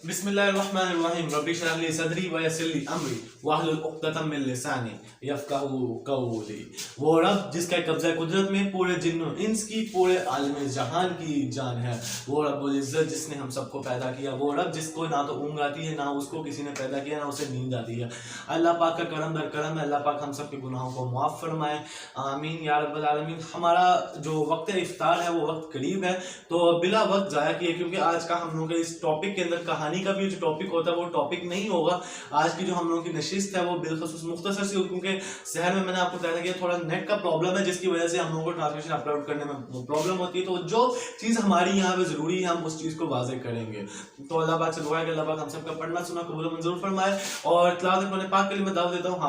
بسم اللہ الرحمن الرحیم رب اشرح لی صدری ویسر لی امری واحلل عقدۃ من لسانی یفقہوا قولی۔ وہ رب جس کا قبضہ قدرت میں پورے جن و انس کی پورے عالم جہان کی جان ہے، وہ رب العزت جس نے ہم سب کو پیدا کیا، وہ رب جس کو نہ تو اونگ آتی ہے، نہ اس کو کسی نے پیدا کیا، نہ اسے نیند آتی ہے۔ اللہ پاک کا کرم در کرم ہے، اللہ پاک ہم سب کے گناہوں کو معاف فرمائے، آمین یا رب العالمین۔ ہمارا جو وقت افطار ہے وہ وقت قریب ہے، تو بلا وقت ضائع کیے، کیونکہ آج کا ہم لوگوں کے اس ٹاپک کے اندر کہانی کا بھی جو ٹاپک ہوتا ہے وہ ٹاپک نہیں ہوگا۔ آج کی جو ہم لوگوں کی نشست ہے وہ بالخصوص مختصر سی، کیونکہ شہر میں نے آپ کو بتایا کہ تھوڑا نیٹ کا پرابلم ہے، جس کی وجہ سے ہم لوگوں کو ٹرانسلیشن اپلوڈ کرنے میں پرابلم ہوتی ہے، تو جو چیز ہماری یہاں پہ ضروری ہے ہم اس چیز کو واضح کریں گے۔ تو اللہ پاک سے دعا ہے کہ اللہ پاک ہم سب کا پڑھنا سنا قبول و منظور فرمائے، اور تلاوت قرآن پاک کے لیے میں دعوت دیتا ہوں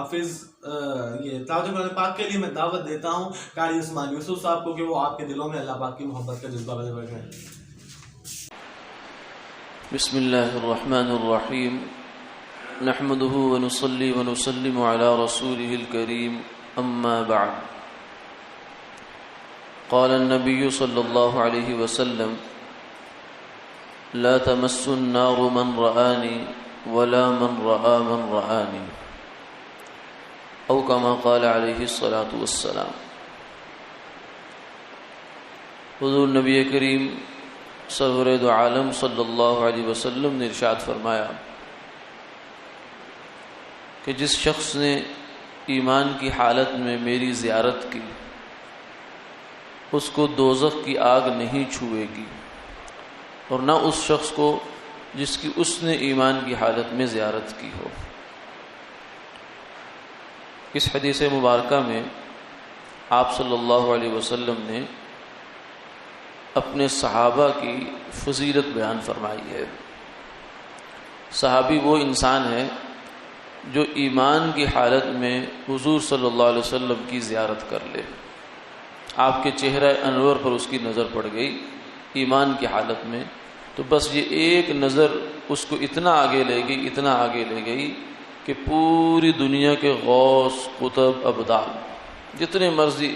تلاوت قرآن پاک کے لیے میں دعوت دیتا ہوں قاری عثمان یوسف صاحب کو، کہ وہ آپ کے دلوں میں اللہ پاک کی محبت کا جذبہ پیدا کریں۔ بسم اللہ الرحمن الرحیم نحمده ونصلي ونسلم على رسوله الكريم اما بعد قال النبي صلى الله عليه وسلم لا تمس النار من رآني ولا من رأى من رآني او كما قال عليه الصلاة والسلام۔ حضور نبی کریم سرور دو عالم صلی اللہ علیہ وسلم نے ارشاد فرمایا کہ جس شخص نے ایمان کی حالت میں میری زیارت کی اس کو دوزخ کی آگ نہیں چھوئے گی، اور نہ اس شخص کو جس کی اس نے ایمان کی حالت میں زیارت کی ہو۔ اس حدیث مبارکہ میں آپ صلی اللہ علیہ وسلم نے اپنے صحابہ کی فضیلت بیان فرمائی ہے۔ صحابی وہ انسان ہے جو ایمان کی حالت میں حضور صلی اللہ علیہ وسلم کی زیارت کر لے، آپ کے چہرہ انور پر اس کی نظر پڑ گئی ایمان کی حالت میں، تو بس یہ ایک نظر اس کو اتنا آگے لے گئی، اتنا آگے لے گئی کہ پوری دنیا کے غوث، قطب، ابدال جتنے مرضی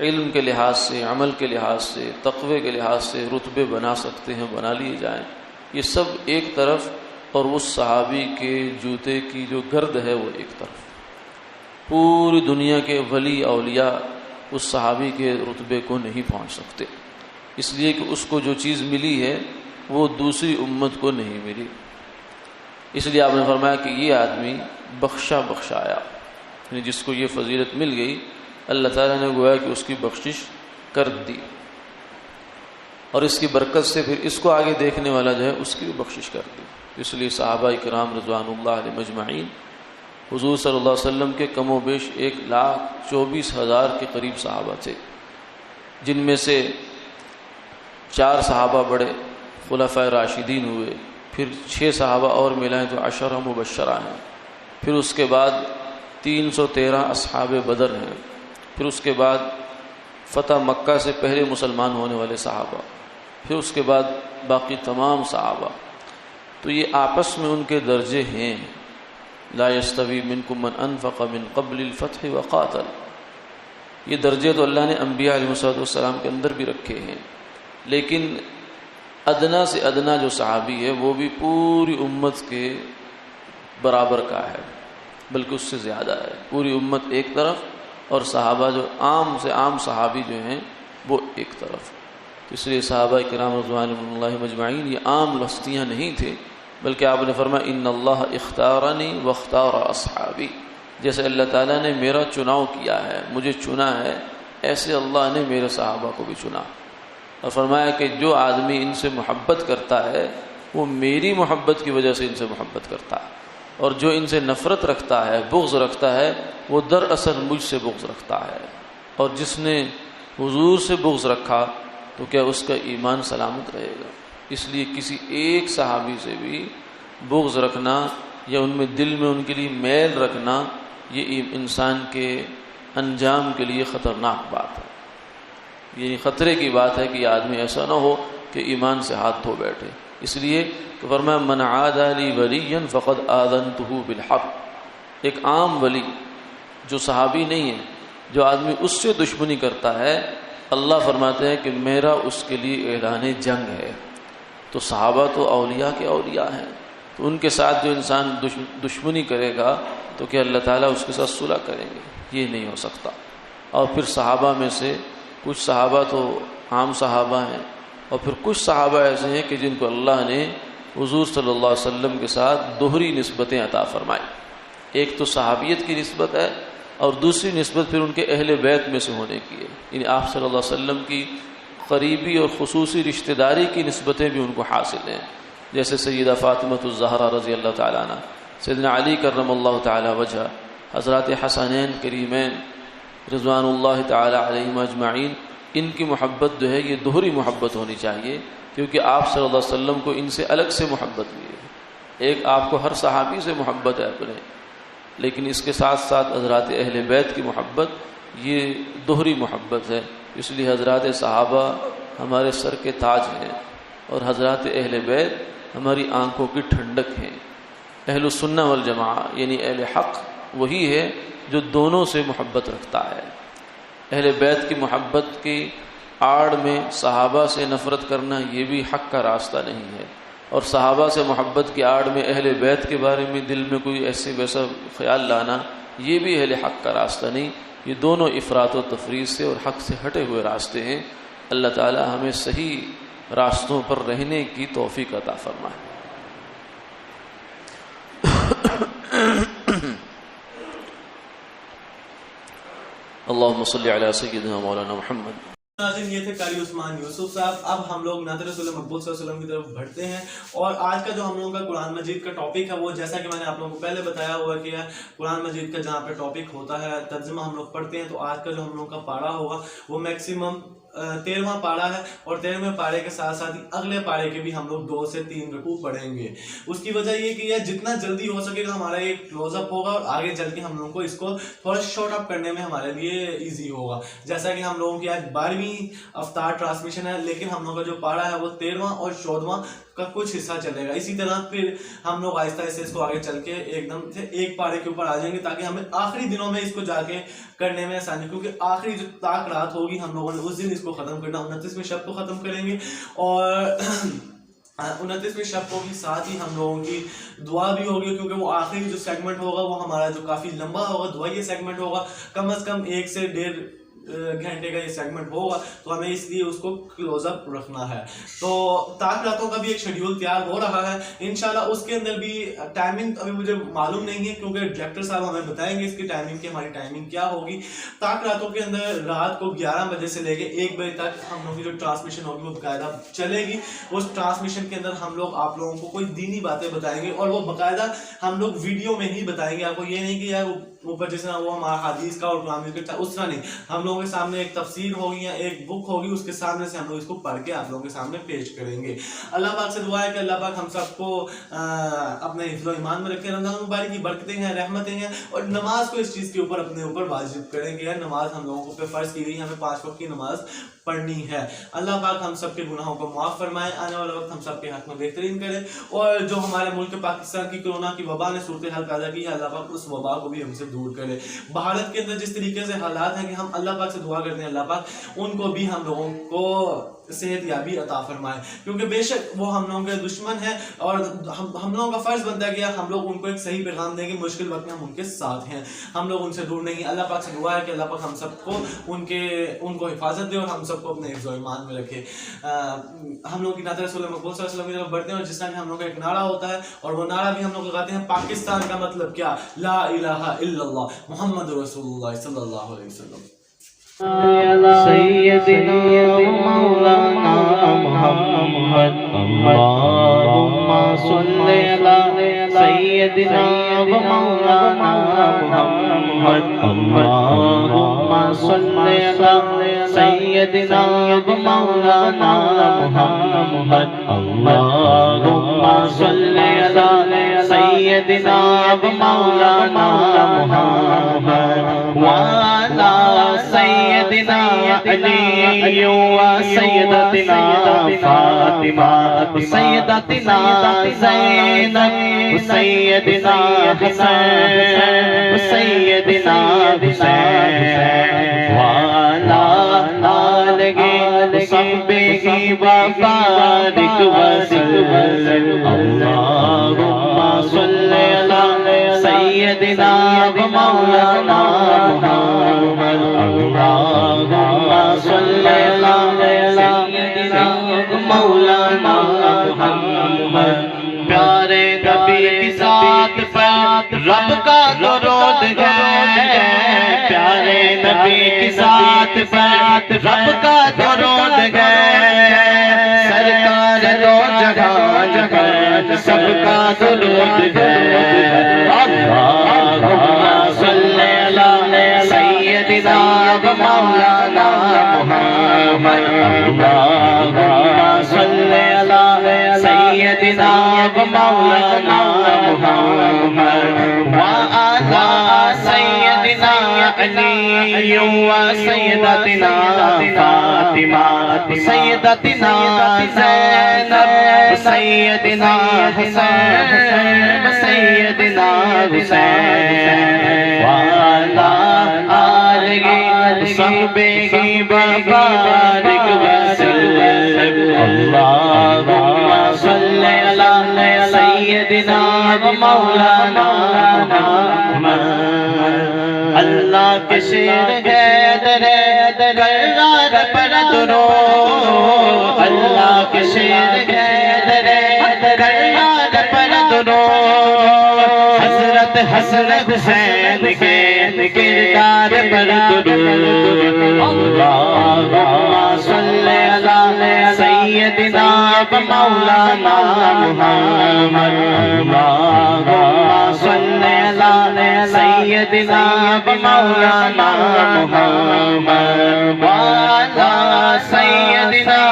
علم کے لحاظ سے، عمل کے لحاظ سے، تقوی کے لحاظ سے رتبے بنا سکتے ہیں، بنا لیے جائیں، یہ سب ایک طرف، اور اس صحابی کے جوتے کی جو گرد ہے وہ ایک طرف۔ پوری دنیا کے ولی اولیاء اس صحابی کے رتبے کو نہیں پہنچ سکتے، اس لیے کہ اس کو جو چیز ملی ہے وہ دوسری امت کو نہیں ملی۔ اس لیے آپ نے فرمایا کہ یہ آدمی بخشا بخشایا، یعنی جس کو یہ فضیلت مل گئی اللہ تعالیٰ نے گویا کہ اس کی بخشش کر دی، اور اس کی برکت سے پھر اس کو آگے دیکھنے والا جو ہے اس کی بھی بخشش کر دی۔ اس لیے صحابہ کرام رضوان اللہ علیہ مجمعین حضور صلی اللہ علیہ وسلم کے کم و بیش 1,24,000 کے قریب صحابہ تھے، جن میں سے 4 صحابہ بڑے خلفائے راشدین ہوئے، پھر 6 صحابہ اور ملائیں تو 10 مبشرہ ہیں، پھر اس کے بعد 313 اصحاب بدر ہیں، پھر اس کے بعد فتح مکہ سے پہلے مسلمان ہونے والے صحابہ، پھر اس کے بعد باقی تمام صحابہ۔ تو یہ آپس میں ان کے درجے ہیں، لا یستوی منکم من انفق من قبل الفتح وقاتل، یہ درجے تو اللہ نے انبیاء علیہ السلام کے اندر بھی رکھے ہیں، لیکن ادنا سے ادنا جو صحابی ہے وہ بھی پوری امت کے برابر کا ہے، بلکہ اس سے زیادہ ہے۔ پوری امت ایک طرف اور صحابہ جو عام سے عام صحابی جو ہیں وہ ایک طرف۔ تو اس لیے صحابہ کرام رضوان اللہ مجمعین یہ عام ہستیاں نہیں تھے، بلکہ آپ نے فرمایا ان اللہ اختارنی واختار اصحابی، جیسے اللہ تعالیٰ نے میرا چناؤ کیا ہے، مجھے چنا ہے، ایسے اللہ نے میرے صحابہ کو بھی چنا، اور فرمایا کہ جو آدمی ان سے محبت کرتا ہے وہ میری محبت کی وجہ سے ان سے محبت کرتا ہے، اور جو ان سے نفرت رکھتا ہے، بغض رکھتا ہے، وہ دراصل مجھ سے بغض رکھتا ہے۔ اور جس نے حضور سے بغض رکھا تو کیا اس کا ایمان سلامت رہے گا؟ اس لیے کسی ایک صحابی سے بھی بغض رکھنا یا ان میں دل میں ان کے لیے میل رکھنا، یہ انسان کے انجام کے لیے خطرناک بات ہے، یعنی خطرے کی بات ہے کہ یہ آدمی ایسا نہ ہو کہ ایمان سے ہاتھ دھو بیٹھے۔ اس لیے کہ فرمایا من عادى لي وليا فقد آذنته بالحق، ایک عام ولی جو صحابی نہیں ہے، جو آدمی اس سے دشمنی کرتا ہے، اللہ فرماتے ہیں کہ میرا اس کے لیے اعلان جنگ ہے۔ تو صحابہ تو اولیاء کے اولیاء ہیں، تو ان کے ساتھ جو انسان دشمنی کرے گا تو کیا اللہ تعالیٰ اس کے ساتھ صلح کریں گے؟ یہ نہیں ہو سکتا۔ اور پھر صحابہ میں سے کچھ صحابہ تو عام صحابہ ہیں، اور پھر کچھ صحابہ ایسے ہیں کہ جن کو اللہ نے حضور صلی اللہ علیہ وسلم کے ساتھ دوہری نسبتیں عطا فرمائیں۔ ایک تو صحابیت کی نسبت ہے، اور دوسری نسبت پھر ان کے اہل بیت میں سے ہونے کی ہے، یعنی آپ صلی اللہ علیہ وسلم کی قریبی اور خصوصی رشتہ داری کی نسبتیں بھی ان کو حاصل ہیں، جیسے سیدہ فاطمۃ الزہرا رضی اللہ تعالیٰ عنہ، سیدنا علی کرم اللہ تعالیٰ وجہ، حضرات حسنین کریمین رضوان اللہ تعالیٰ علیہم اجمعین، ان کی محبت جو ہے یہ دوہری محبت ہونی چاہیے، کیونکہ آپ صلی اللہ علیہ وسلم کو ان سے الگ سے محبت بھی ہے۔ ایک آپ کو ہر صحابی سے محبت ہے اپنے، لیکن اس کے ساتھ ساتھ حضرات اہل بیت کی محبت یہ دوہری محبت ہے۔ اس لیے حضرات صحابہ ہمارے سر کے تاج ہیں، اور حضرات اہل بیت ہماری آنکھوں کی ٹھنڈک ہیں۔ اہل السنہ والجماعہ یعنی اہل حق وہی ہے جو دونوں سے محبت رکھتا ہے۔ اہل بیت کی محبت کی آڑ میں صحابہ سے نفرت کرنا یہ بھی حق کا راستہ نہیں ہے، اور صحابہ سے محبت کی آڑ میں اہل بیت کے بارے میں دل میں کوئی ایسے ویسا خیال لانا یہ بھی اہل حق کا راستہ نہیں۔ یہ دونوں افراط و تفریط سے اور حق سے ہٹے ہوئے راستے ہیں۔ اللہ تعالی ہمیں صحیح راستوں پر رہنے کی توفیق عطا فرمائے۔ اللہم صلی علی سیدنا مولانا محمد۔ ناظرین، یہ تھے قاری عثمان یوسف صاحب۔ اب ہم لوگ نعت رسول مقبول صلی اللہ علیہ وسلم کی طرف بڑھتے ہیں، اور آج کا جو ہم لوگوں کا قرآن مجید کا ٹاپک ہے وہ جیسا کہ میں نے آپ لوگوں کو پہلے بتایا ہوا کہ قرآن مجید کا جہاں پہ ٹاپک ہوتا ہے ترجمہ ہم لوگ پڑھتے ہیں، تو آج کا جو ہم لوگوں کا پارہ ہوگا وہ میکسیمم 13واں پارہ ہے، اور 13ویں پارے کے ساتھ ساتھ ہی اگلے پارے کے بھی ہم لوگ 2 سے 3 رکوع پڑھیں گے۔ اس کی وجہ یہ کہ یہ جتنا جلدی ہو سکے گا ہمارا ایک کلوز اپ ہوگا، اور آگے چل کے ہم لوگوں کو اس کو تھوڑا شارٹ اپ کرنے میں ہمارے لیے ایزی ہوگا۔ جیسا کہ ہم لوگوں کی آج 12ویں افطار ٹرانسمیشن ہے، لیکن ہم لوگوں کا جو پارہ ہے وہ 13واں اور 14واں کا کچھ حصہ چلے گا۔ اسی طرح پھر ہم لوگ آہستہ آہستہ اس کو آگے چل کے ایک دم سے ایک پارے کے اوپر آ جائیں گے، تاکہ ہمیں آخری دنوں میں اس کو جا کے کرنے میں آسانی، کیونکہ آخری جو طاق رات ہوگی ہم لوگوں نے اس دن اس کو ختم کرنا، 29ویں شب کو ختم کریں گے، اور 29ویں شب کو بھی ساتھ ہی ہم لوگوں کی دعا بھی ہوگی، کیونکہ وہ آخری جو سیگمنٹ ہوگا وہ ہمارا جو کافی لمبا ہوگا دعا یہ سیگمنٹ ہوگا، کم از کم 1 سے 1.5 گھنٹے کا یہ سیگمنٹ ہوگا، تو ہمیں اس لیے اس کو کلوز اپ رکھنا ہے۔ تو طاق راتوں کا بھی ایک شیڈیول تیار ہو رہا ہے انشاءاللہ، اس کے اندر بھی ٹائمنگ ابھی مجھے معلوم نہیں ہے، کیونکہ ڈائریکٹر صاحب ہمیں بتائیں گے اس کی ٹائمنگ کی ہماری ٹائمنگ کیا ہوگی۔ طاق راتوں کے اندر رات کو 11 بجے سے لے کے 1 بجے تک ہم لوگوں کی جو ٹرانسمیشن ہوگی وہ باقاعدہ چلے گی۔ اس ٹرانسمیشن کے اندر ہم لوگ آپ لوگوں کو کوئی دینی باتیں بتائیں گے، اور وہ باقاعدہ ہم لوگ ویڈیو میں ہی بتائیں گے آپ کو، یہ نہیں کہ یار اوپر جس طرح وہ ہمارا حدیث کا اور قرآن کا اس طرح نہیں، ہم لوگوں کے سامنے ایک تفسیر ہوگی یا ایک بک ہوگی، اس کے سامنے سے ہم لوگ اس کو پڑھ کے آپ لوگوں کے سامنے پیش کریں گے۔ اللہ پاک سے دعا ہے کہ اللہ پاک ہم سب کو اپنے حفظ و ایمان میں رکھے، رمضان مبارک کی برکتیں ہیں، رحمتیں ہیں، اور نماز کو اس چیز کے اوپر اپنے اوپر واجب کریں گے۔ نماز ہم لوگوں کو فرض کی گئی، ہمیں 5 وقت کی نماز پڑھنی ہے۔ اللہ پاک ہم سب کے گناہوں کو معاف فرمائے، آنے والا وقت ہم سب کے حق میں بہترین کرے، اور جو ہمارے ملک پاکستان کی کورونا کی وبا نے صورتحال پیدا کی ہے اللہ پاک اس وبا کو بھی ہم سے دور کرے۔ بھارت کے اندر جس طریقے سے حالات ہیں کہ ہم اللہ پاک سے دعا کرتے ہیں اللہ پاک ان کو بھی ہم لوگوں کو صحت یابی عطا فرمائے، کیونکہ بے شک وہ ہم لوگوں کے دشمن ہیں، اور ہم لوگوں کا فرض بنتا ہے کہ ہم لوگ ان کو ایک صحیح پیغام دیں گے، مشکل وقت میں ہم ان کے ساتھ ہیں، ہم لوگ ان سے دور نہیں۔ اللہ پاک سے دعا ہے کہ اللہ پاک ہم سب کو ان کو حفاظت دے، اور ہم سب کو اپنے حفظ و ایمان میں رکھے۔ ہم لوگ کی نعت رسول مقبول صلی اللہ علیہ وسلم کی طرف بڑھتے ہیں، اور جس طرح ہم لوگ کا ایک نعرہ ہوتا ہے، اور وہ نعرہ بھی ہم لوگ لگاتے ہیں پاکستان کا مطلب کیا، لا الہ الا اللہ محمد رسول اللہ صلی اللہ علیہ وسلم۔ سیدنا مولانا محمد اللہم صلی علی سیدنا مولانا محمد اللہم صلی علی سیدنا مولانا محمد اللہم صلی علی سیدنا مولانا محمد وعلی سیدنا علی وسیدتنا فاطمہ سیدتنا زینب سیدنا حسین سیدنا حسین وعلی آلہ وصحبہ وبارک وسلم اللہم سیدنا و مولانا محمد اللہم صلی علی سیدنا و مولانا محمد پیارے نبی کی ذات پر رب کا درود ہے پیارے نبی کی ذات پر رب کا درود ہے سرکار دو جہاں جہاں سب کا درود ہے اللہم صلی علی سیدنا و مولانا محمد اللہم صلی علی سیدنا و مولانا محمد وعلی سیدنا علی و سیدتنا فاطمہ سیدتنا زینب سیدنا حسین سیدنا حسین وعلی آلہ صحبہ مبارک وسلم اللہم صلی علی سیدنا و مولانا محمد اللہ کے شیر حیدر کرار پر درود اللہ کے شیر حیدر کرار پر درود حضرت حسن حسین کے کردار پر درود اللہم صلی علی سیدنا و مولانا محمد اللہم صلی علی سیدنا و مولانا محمد وعلی سیدنا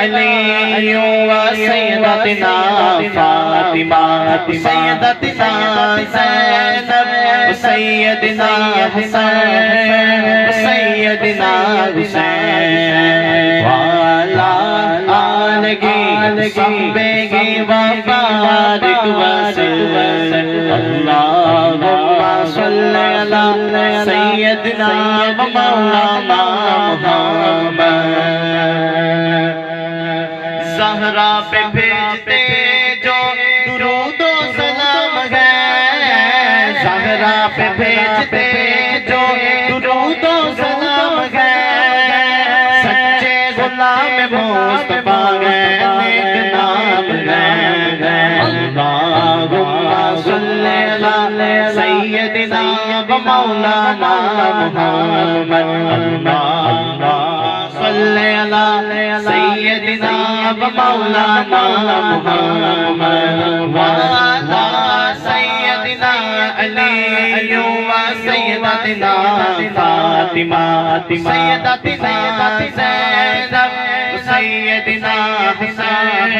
علی و سیدتنا فاطمہ سیدتنا زینب سیدنا حسین سیدنا حسین وعلی آلہ صحبہ مبارک وسلم اللہم صلی علی سیدنا و مولانا محمد زہرا پہ بھیجتے جو درود و سلام ہے زہرا پہ بھیجتے جو درود و سلام ہے سچے غلام مصطفیٰ ہے نیک نام ہے اللہم صلی علی سیدنا و مولانا محمد اللہم صلی علی سیدنا و مولانا محمد وعلی سیدنا علی و سیدتنا فاطمہ سیدتنا زینب سیدنا حسین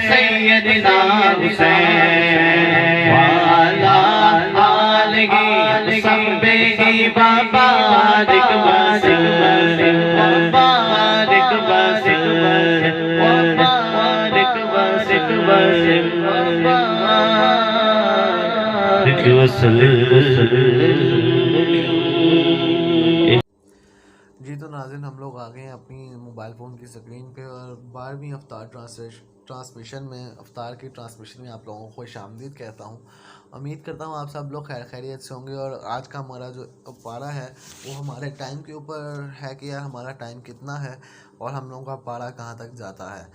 سیدنا حسین وعلی آلہ صحبہ مبارک وسلم مبارک وسلم مبارک وسلم مبارک وسلم جی تو ناظرین ہم لوگ آ گئے ہیں اپنی موبائل فون کی اسکرین پہ اور 12ویں افطار ٹرانسمیشن میں افطار کی ٹرانسمیشن میں آپ لوگوں کو خوش آمدید کہتا ہوں. امید کرتا ہوں آپ سب لوگ خیر خیریت سے ہوں گے. اور آج کا ہمارا جو پارہ ہے وہ ہمارے ٹائم کے اوپر ہے کہ یار ہمارا ٹائم کتنا ہے اور ہم لوگوں کا پارہ کہاں تک جاتا ہے.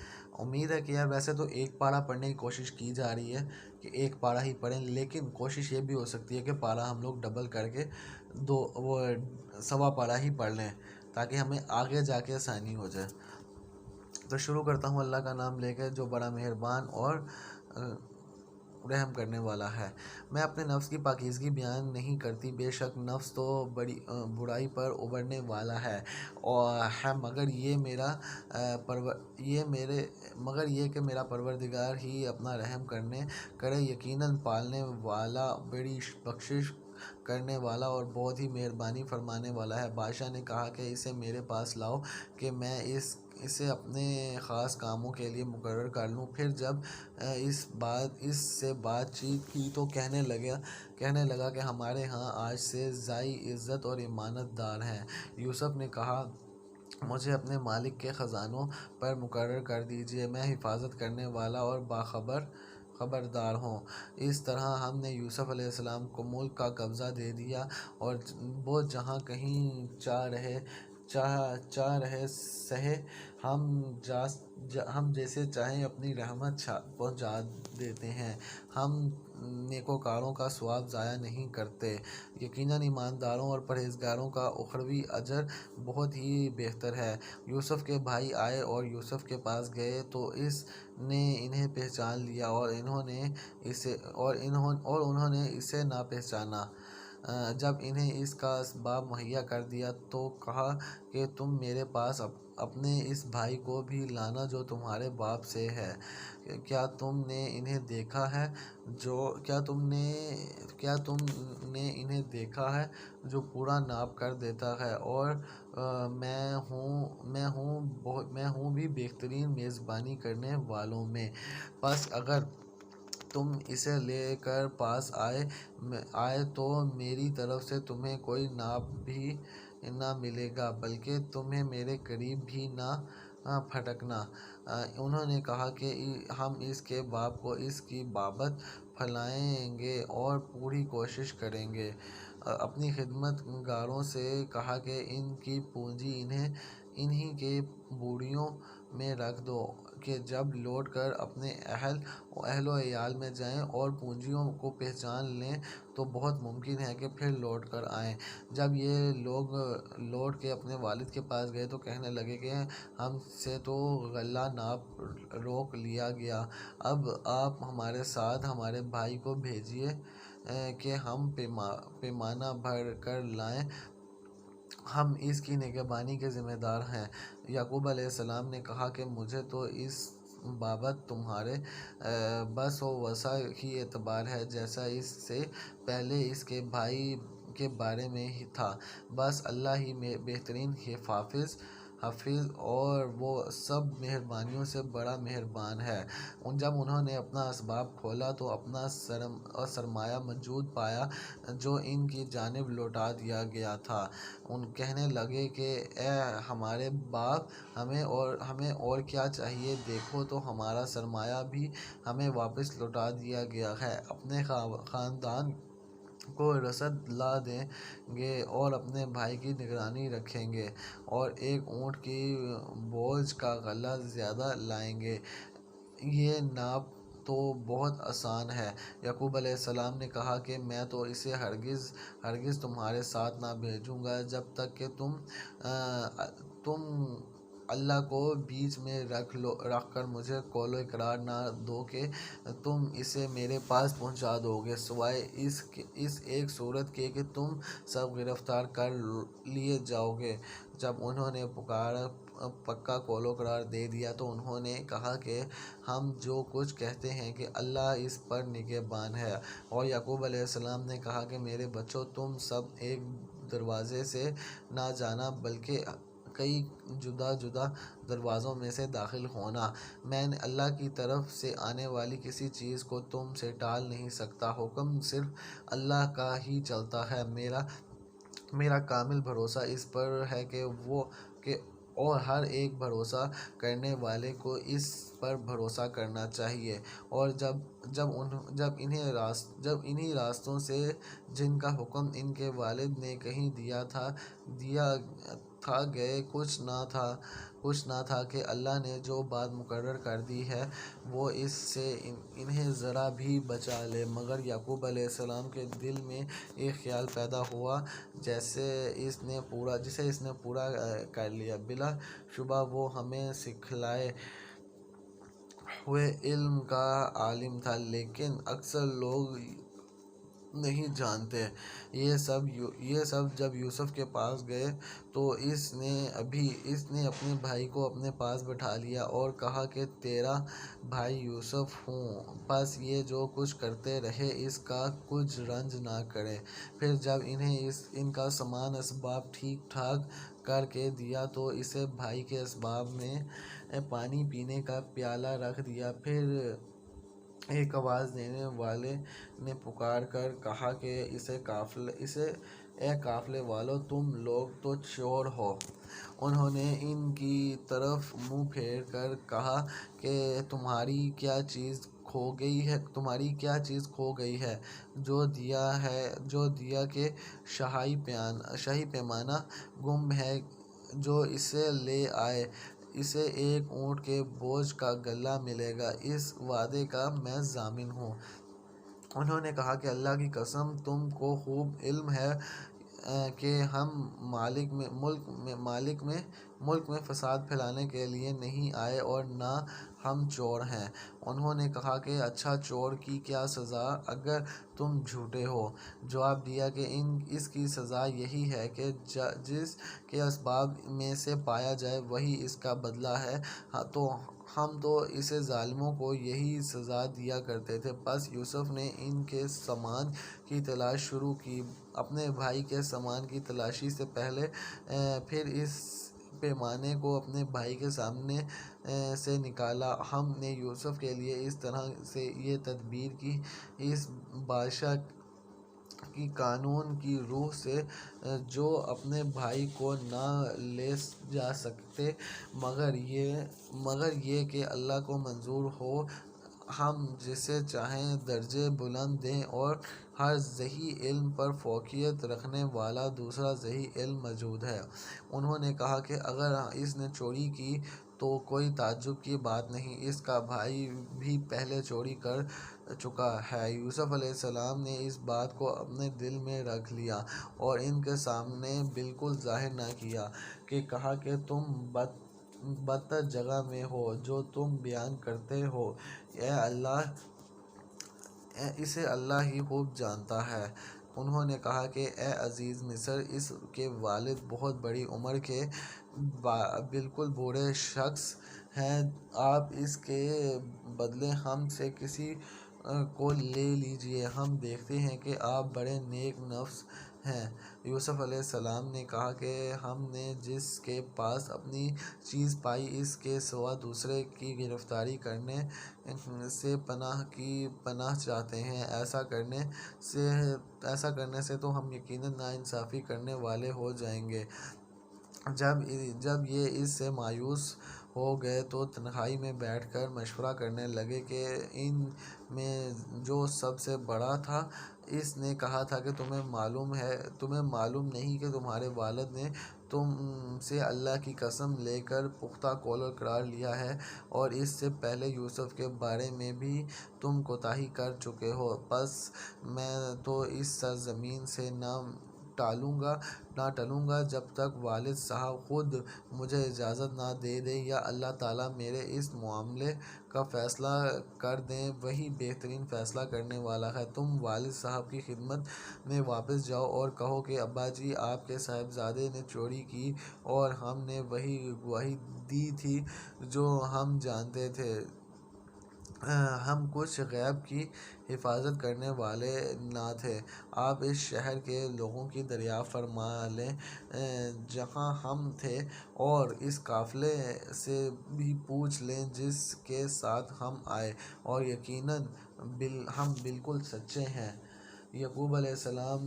امید ہے کہ یار ویسے تو ایک پارہ پڑھنے کی کوشش کی جا رہی ہے کہ ایک پارہ ہی پڑھیں, لیکن کوشش یہ بھی ہو سکتی ہے کہ پارہ ہم لوگ ڈبل کر کے سوا پارہ ہی پڑھ لیں تاکہ ہمیں آگے جا کے آسانی ہو جائے. تو شروع کرتا ہوں اللہ کا نام لے کے جو بڑا مہربان اور رحم کرنے والا ہے. میں اپنے نفس کی پاکیزگی بیان نہیں کرتی, بے شک نفس تو بڑی برائی پر ابھرنے والا ہے اور مگر یہ کہ میرا پروردگار ہی اپنا رحم کرے یقیناً پالنے والا, بڑی بخشش کرنے والا اور بہت ہی مہربانی فرمانے والا ہے. بادشاہ نے کہا کہ اسے میرے پاس لاؤ کہ میں اسے اپنے خاص کاموں کے لیے مقرر کر لوں. پھر جب اس سے بات چیت کی تو کہنے لگا کہ ہمارے ہاں آج سے زائی عزت اور امانت دار ہیں. یوسف نے کہا مجھے اپنے مالک کے خزانوں پر مقرر کر دیجئے, میں حفاظت کرنے والا اور باخبر خبردار ہوں۔ اس طرح ہم نے یوسف علیہ السلام کو ملک کا قبضہ دے دیا اور وہ جہاں کہیں چاہ رہے سہے، ہم جیسے چاہیں اپنی رحمت پہنچا دیتے ہیں۔ ہم نیکوکاروں کا ثواب ضائع نہیں کرتے۔ یقیناً ایمانداروں اور پرہیزگاروں کا اخروی اجر بہت ہی بہتر ہے۔ یوسف کے بھائی آئے اور یوسف کے پاس گئے تو اس نے انہیں پہچان لیا اور انہوں نے اسے نہ پہچانا۔ جب انہیں اس کا اسباب مہیا کر دیا تو کہا کہ تم میرے پاس اپنے اس بھائی کو بھی لانا جو تمہارے باپ سے ہے۔ کیا تم نے انہیں دیکھا ہے جو پورا ناپ کر دیتا ہے، اور میں ہوں بھی بہترین میزبانی کرنے والوں میں۔ پس اگر تم اسے لے کر پاس آئے تو میری طرف سے تمہیں کوئی ناپ بھی نہ ملے گا، بلکہ تمہیں میرے قریب بھی نہ پھٹکنا۔ انہوں نے کہا کہ ہم اس کے باپ کو اس کی بابت پھیلائیں گے اور پوری کوشش کریں گے۔ اپنی خدمت گاروں سے کہا کہ ان کی پونجی انہی کے بوریوں میں رکھ دو کہ جب لوٹ کر اپنے اہل و عیال میں جائیں اور پونجیوں کو پہچان لیں تو بہت ممکن ہے کہ پھر لوٹ کر آئیں۔ جب یہ لوگ لوٹ کے اپنے والد کے پاس گئے تو کہنے لگے کہ ہم سے تو غلہ ناپ روک لیا گیا، اب آپ ہمارے ساتھ ہمارے بھائی کو بھیجیے کہ ہم پیمانہ بھر کر لائیں، ہم اس کی نگہبانی کے ذمہ دار ہیں۔ یعقوب علیہ السلام نے کہا کہ مجھے تو اس بابت تمہارے بس و وسع ہی اعتبار ہے جیسا اس سے پہلے اس کے بھائی کے بارے میں تھا، بس اللہ ہی بہترین حافظ اور وہ سب مہربانیوں سے بڑا مہربان ہے۔ جب انہوں نے اپنا اسباب کھولا تو اپنا سرمایہ موجود پایا جو ان کی جانب لوٹا دیا گیا تھا۔ کہنے لگے کہ اے ہمارے باپ، ہمیں اور کیا چاہیے، دیکھو تو ہمارا سرمایہ بھی ہمیں واپس لوٹا دیا گیا ہے، اپنے خاندان کو رسد لا دیں گے اور اپنے بھائی کی نگرانی رکھیں گے اور ایک اونٹ کی بوجھ کا غلہ زیادہ لائیں گے۔ یہ ناپ تو بہت آسان ہے۔ یعقوب علیہ السلام نے کہا کہ میں تو اسے ہرگز تمہارے ساتھ نہ بھیجوں گا جب تک کہ تم اللہ کو بیچ میں رکھ کر مجھے قول و اقرار نہ دو کہ تم اسے میرے پاس پہنچا دو گے، سوائے اس ایک صورت کے کہ تم سب گرفتار کر لیے جاؤ گے۔ جب انہوں نے پکا قول و اقرار دے دیا تو انہوں نے کہا کہ ہم جو کچھ کہتے ہیں کہ اللہ اس پر نگہبان ہے۔ اور یعقوب علیہ السلام نے کہا کہ میرے بچوں، تم سب ایک دروازے سے نہ جانا بلکہ کئی جدا جدا دروازوں میں سے داخل ہونا۔ میں اللہ کی طرف سے آنے والی کسی چیز کو تم سے ٹال نہیں سکتا، حکم صرف اللہ کا ہی چلتا ہے۔ میرا کامل بھروسہ اس پر ہے کہ اور ہر ایک بھروسہ کرنے والے کو اس پر بھروسہ کرنا چاہیے۔ اور جب انہی راستوں سے جن کا حکم ان کے والد نے کہیں دیا تھا گئے، کچھ نہ تھا کہ اللہ نے جو بات مقرر کر دی ہے وہ اس سے انہیں ذرا بھی بچا لے۔ مگر یعقوب علیہ السلام کے دل میں ایک خیال پیدا ہوا جسے اس نے پورا کر لیا۔ بلا شبہ وہ ہمیں سکھلائے ہوئے علم کا عالم تھا، لیکن اکثر لوگ نہیں جانتے۔ یہ سب جب یوسف کے پاس گئے تو اس نے اپنے بھائی کو اپنے پاس بٹھا لیا اور کہا کہ تیرا بھائی یوسف ہوں، بس یہ جو کچھ کرتے رہے اس کا کچھ رنج نہ کریں۔ پھر جب انہیں ان کا سامان اسباب ٹھیک ٹھاک کر کے دیا تو اسے بھائی کے اسباب میں پانی پینے کا پیالہ رکھ دیا۔ پھر ایک آواز دینے والے نے پکار کر کہا کہ اے قافلے والو، تم لوگ تو چور ہو۔ انہوں نے ان کی طرف منہ پھیر کر کہا کہ تمہاری کیا چیز کھو گئی ہے، تمہاری کیا چیز کھو گئی ہے؟ جو دیا کہ شاہی پیمانہ گم ہے، جو اسے لے آئے اسے ایک اونٹ کے بوجھ کا گلہ ملے گا، اس وعدے کا میں ضامن ہوں۔ انہوں نے کہا کہ اللہ کی قسم، تم کو خوب علم ہے کہ ہم ملک میں فساد پھیلانے کے لیے نہیں آئے اور نہ ہم چور ہیں۔ انہوں نے کہا کہ اچھا، چور کی کیا سزا اگر تم جھوٹے ہو؟ جواب دیا کہ اس کی سزا یہی ہے کہ جس کے اسباب میں سے پایا جائے وہی اس کا بدلہ ہے۔ ہم تو ایسے ظالموں کو یہی سزا دیا کرتے تھے۔ پس یوسف نے ان کے سامان کی تلاش شروع کی، اپنے بھائی کے سامان کی تلاشی سے پہلے، پھر اس پیمانے کو اپنے بھائی کے سامنے سے نکالا۔ ہم نے یوسف کے لیے اس طرح سے یہ تدبیر کی، اس بادشاہ کی قانون کی روح سے جو اپنے بھائی کو نہ لے جا سکتے مگر یہ کہ اللہ کو منظور ہو ہم جسے چاہیں درجے بلند دیں، اور ہر ذی علم پر فوقیت رکھنے والا دوسرا ذی علم موجود ہے۔ انہوں نے کہا کہ اگر اس نے چوری کی تو کوئی تعجب کی بات نہیں، اس کا بھائی بھی پہلے چوری کر چکا ہے۔ یوسف علیہ السلام نے اس بات کو اپنے دل میں رکھ لیا اور ان کے سامنے بالکل ظاہر نہ کیا، کہ کہا کہ تم بدتر جگہ میں ہو جو تم بیان کرتے ہو، اسے اللہ ہی خوب جانتا ہے۔ انہوں نے کہا کہ اے عزیز مصر، اس کے والد بہت بڑی عمر کے بالکل بوڑھے شخص ہیں، آپ اس کے بدلے ہم سے کسی کو لے لیجیے، ہم دیکھتے ہیں کہ آپ بڑے نیک نفس ہیں۔ یوسف علیہ السلام نے کہا کہ ہم نے جس کے پاس اپنی چیز پائی اس کے سوا دوسرے کی گرفتاری کرنے سے پناہ چاہتے ہیں، ایسا کرنے سے تو ہم یقیناً ناانصافی کرنے والے ہو جائیں گے۔ جب یہ اس سے مایوس ہو گئے تو تنہائی میں بیٹھ کر مشورہ کرنے لگے کہ ان میں جو سب سے بڑا تھا، اس نے کہا تھا کہ تمہیں معلوم نہیں کہ تمہارے والد نے تم سے اللہ کی قسم لے کر پختہ قول اور اقرار لیا ہے، اور اس سے پہلے یوسف کے بارے میں بھی تم کوتاہی کر چکے ہو۔ پس میں تو اس سرزمین سے نہ ٹلوں گا جب تک والد صاحب خود مجھے اجازت نہ دے دیں یا اللہ تعالیٰ میرے اس معاملے کا فیصلہ کر دیں، وہی بہترین فیصلہ کرنے والا ہے۔ تم والد صاحب کی خدمت میں واپس جاؤ اور کہو کہ ابا جی، آپ کے صاحبزادے نے چوری کی اور ہم نے وہی گواہی دی تھی جو ہم جانتے تھے، ہم کچھ غیب کی حفاظت کرنے والے نہ تھے۔ آپ اس شہر کے لوگوں کی دریافت فرما لیں جہاں ہم تھے، اور اس قافلے سے بھی پوچھ لیں جس کے ساتھ ہم آئے، اور یقیناً ہم بالکل سچے ہیں۔ یعقوب علیہ السلام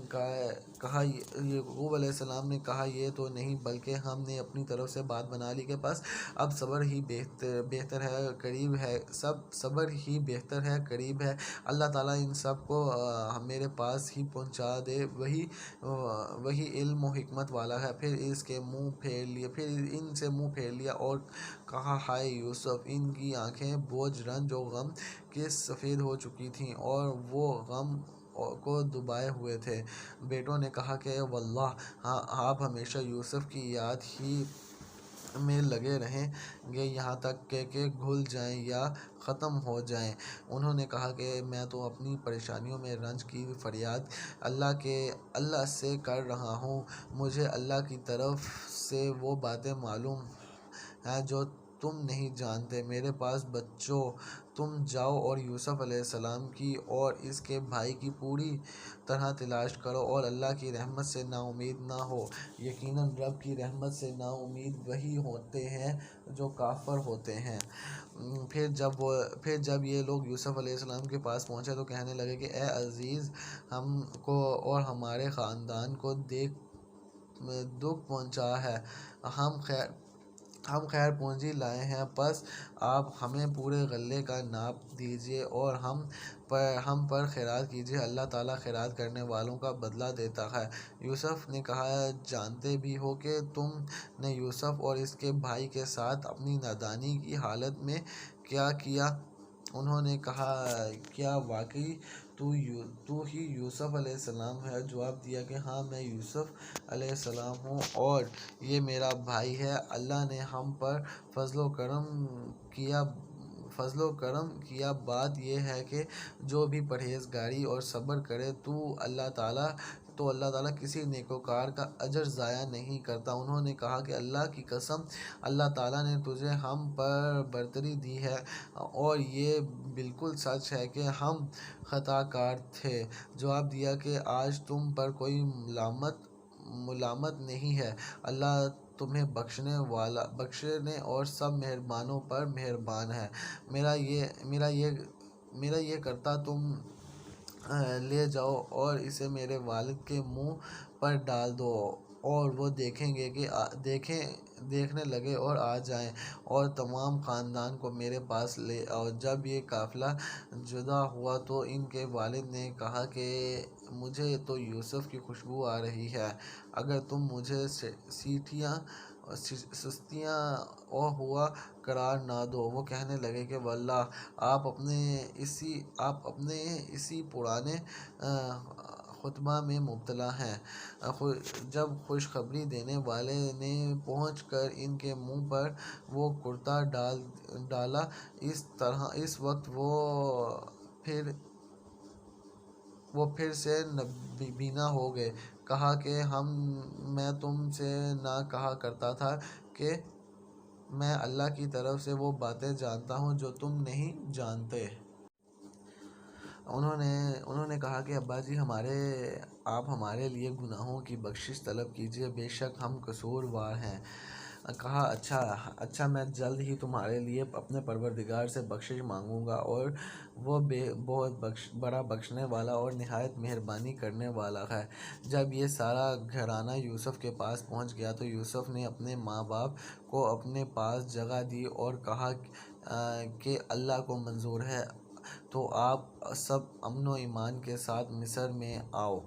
نے کہا یہ تو نہیں، بلکہ ہم نے اپنی طرف سے بات بنا لی کہ بس اب صبر ہی بہتر ہے، قریب ہے۔ اللہ تعالیٰ ان سب کو میرے پاس ہی پہنچا دے، وہی علم و حکمت والا ہے۔ پھر ان سے منہ پھیر لیا اور کہا ہائے یوسف، ان کی آنکھیں بوجھ رنج و غم کے سفید ہو چکی تھیں اور وہ غم کو دبائے ہوئے تھے۔ بیٹوں نے کہا کہ واللہ آپ ہمیشہ یوسف کی یاد ہی میں لگے رہیں گے یہاں تک کہ گھل جائیں یا ختم ہو جائیں۔ انہوں نے کہا کہ میں تو اپنی پریشانیوں میں رنج کی فریاد اللہ سے کر رہا ہوں، مجھے اللہ کی طرف سے وہ باتیں معلوم ہیں جو تم نہیں جانتے۔ میرے پاس بچوں، تم جاؤ اور یوسف علیہ السلام کی اور اس کے بھائی کی پوری طرح تلاش کرو اور اللہ کی رحمت سے نا امید نہ ہو، یقیناً رب کی رحمت سے نا امید وہی ہوتے ہیں جو کافر ہوتے ہیں۔ پھر جب یہ لوگ یوسف علیہ السلام کے پاس پہنچے تو کہنے لگے کہ اے عزیز، ہم کو اور ہمارے خاندان کو دکھ پہنچا ہے، ہم ہم خیر پونجی لائے ہیں، بس آپ ہمیں پورے غلے کا ناپ دیجیے اور ہم پر خیرات کیجیے، اللہ تعالیٰ خیرات کرنے والوں کا بدلہ دیتا ہے۔ یوسف نے کہا، جانتے بھی ہو کہ تم نے یوسف اور اس کے بھائی کے ساتھ اپنی نادانی کی حالت میں کیا کیا؟ انہوں نے کہا، کیا واقعی تو ہی یوسف علیہ السلام ہے؟ جواب دیا کہ ہاں، میں یوسف علیہ السلام ہوں اور یہ میرا بھائی ہے۔ اللہ نے ہم پر فضل و کرم کیا۔ بات یہ ہے کہ جو بھی پرہیزگاری اور صبر کرے تو اللہ تعالیٰ کسی نیکوکار کا اجر ضائع نہیں کرتا۔ انہوں نے کہا کہ اللہ کی قسم، اللہ تعالیٰ نے تجھے ہم پر برتری دی ہے اور یہ بالکل سچ ہے کہ ہم خطا کار تھے۔ جواب دیا کہ آج تم پر کوئی ملامت نہیں ہے، اللہ تمہیں بخشنے اور سب مہربانوں پر مہربان ہے۔ میرا یہ کرتا تم لے جاؤ اور اسے میرے والد کے منہ پر ڈال دو اور وہ دیکھنے لگے اور آ جائیں اور تمام خاندان کو میرے پاس لے آؤ۔ جب یہ قافلہ جدا ہوا تو ان کے والد نے کہا کہ مجھے تو یوسف کی خوشبو آ رہی ہے، اگر تم مجھے سستیاں ہوا قرار نہ دو۔ وہ کہنے لگے کہ واللہ آپ اپنے اسی پرانے خطبہ میں مبتلا ہیں۔ جب خوشخبری دینے والے نے پہنچ کر ان کے منہ پر وہ کرتا ڈالا، اس وقت وہ پھر سے بینا ہو گئے۔ کہا کہ میں تم سے نہ کہا کرتا تھا کہ میں اللہ کی طرف سے وہ باتیں جانتا ہوں جو تم نہیں جانتے۔ انہوں نے کہا کہ ابا جی، آپ ہمارے لیے گناہوں کی بخشش طلب کیجیے، بے شک ہم قصوروار ہیں۔ کہا، اچھا، میں جلد ہی تمہارے لیے اپنے پروردگار سے بخشش مانگوں گا اور وہ بہت بڑا بخشنے والا اور نہایت مہربانی کرنے والا ہے۔ جب یہ سارا گھرانہ یوسف کے پاس پہنچ گیا تو یوسف نے اپنے ماں باپ کو اپنے پاس جگہ دی اور کہا کہ اللہ کو منظور ہے تو آپ سب امن و ایمان کے ساتھ مصر میں آؤ۔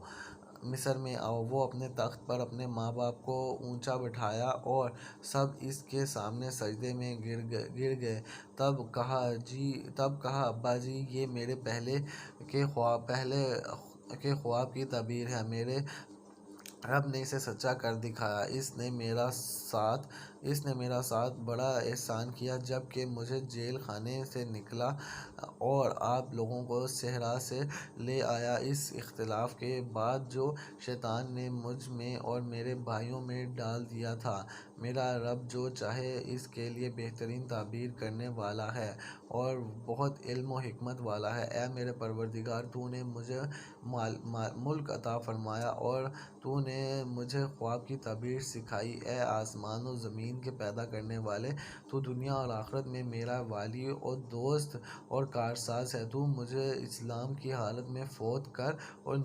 وہ اپنے تخت پر اپنے ماں باپ کو اونچا بٹھایا اور سب اس کے سامنے سجدے میں گر گئے۔ تب کہا، ابا جی، یہ میرے پہلے کے خواب کی تعبیر ہے، میرے رب نے اسے سچا کر دکھایا۔ اس نے میرا ساتھ بڑا احسان کیا جب کہ مجھے جیل خانے سے نکالا اور آپ لوگوں کو صحرا سے لے آیا۔ اس اختلاف کے بعد جو شیطان نے مجھ میں اور میرے بھائیوں میں ڈال دیا تھا، میرا رب جو چاہے اس کے لیے بہترین تعبیر کرنے والا ہے اور بہت علم و حکمت والا ہے۔ اے میرے پروردگار، تو نے مجھے ملک عطا فرمایا اور تو نے مجھے خواب کی تعبیر سکھائی۔ اے آسمان و زمین کے پیدا کرنے والے، تو دنیا اور آخرت میں میرا والی اور دوست اور کارساز ہے۔ تو مجھے اسلام کی حالت میں فوت کر اور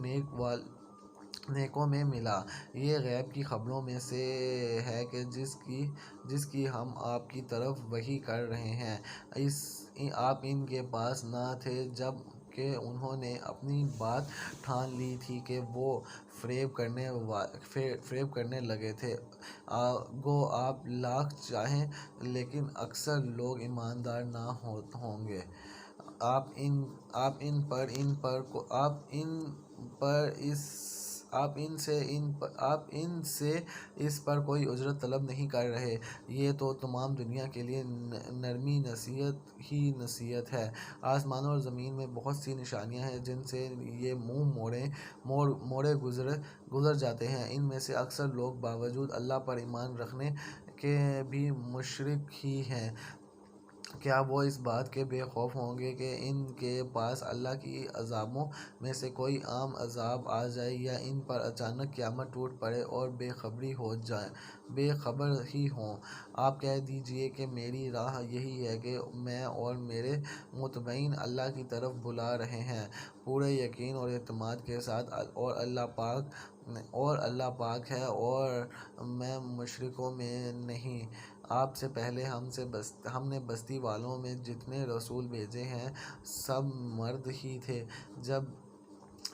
نیکوں میں ملا۔ یہ غیب کی خبروں میں سے ہے کہ جس کی ہم آپ کی طرف وحی کر رہے ہیں۔ آپ ان کے پاس نہ تھے جب کہ انہوں نے اپنی بات ٹھان لی تھی کہ وہ فریب کرنے لگے تھے۔ گو آپ لاکھ چاہیں لیکن اکثر لوگ ایماندار نہ ہوں گے۔ آپ ان سے اس پر کوئی اجرت طلب نہیں کر رہے، یہ تو تمام دنیا کے لیے نرمی نصیحت ہے۔ آسمانوں اور زمین میں بہت سی نشانیاں ہیں جن سے یہ موڑے گزر جاتے ہیں۔ ان میں سے اکثر لوگ باوجود اللہ پر ایمان رکھنے کے بھی مشرک ہی ہیں۔ کیا وہ اس بات کے بے خوف ہوں گے کہ ان کے پاس اللہ کی عذابوں میں سے کوئی عام عذاب آ جائے یا ان پر اچانک قیامت ٹوٹ پڑے اور بے خبر ہی ہوں؟ آپ کہہ دیجئے کہ میری راہ یہی ہے کہ میں اور میرے متبعین اللہ کی طرف بلا رہے ہیں پورے یقین اور اعتماد کے ساتھ، اور اللہ پاک ہے اور میں مشرکوں میں نہیں۔ آپ سے پہلے ہم نے بستی والوں میں جتنے رسول بھیجے ہیں سب مرد ہی تھے،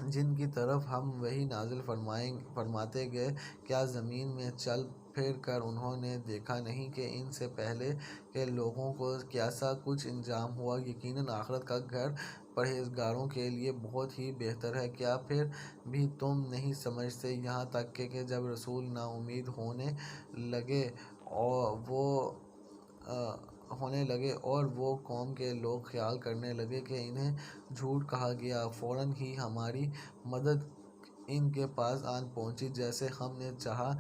جن کی طرف ہم وحی نازل فرماتے گئے۔ کیا زمین میں چل پھر کر انہوں نے دیکھا نہیں کہ ان سے پہلے کے لوگوں کو کیسا کچھ انجام ہوا؟ یقیناً آخرت کا گھر پرہیزگاروں کے لیے بہت ہی بہتر ہے۔ کیا پھر بھی تم نہیں سمجھتے، یہاں تک کہ جب رسول نا امید ہونے لگے اور وہ قوم کے لوگ خیال کرنے لگے کہ انہیں جھوٹ کہا گیا، فوراً ہی ہماری مدد ان کے پاس آن پہنچی جیسے ہم نے چاہا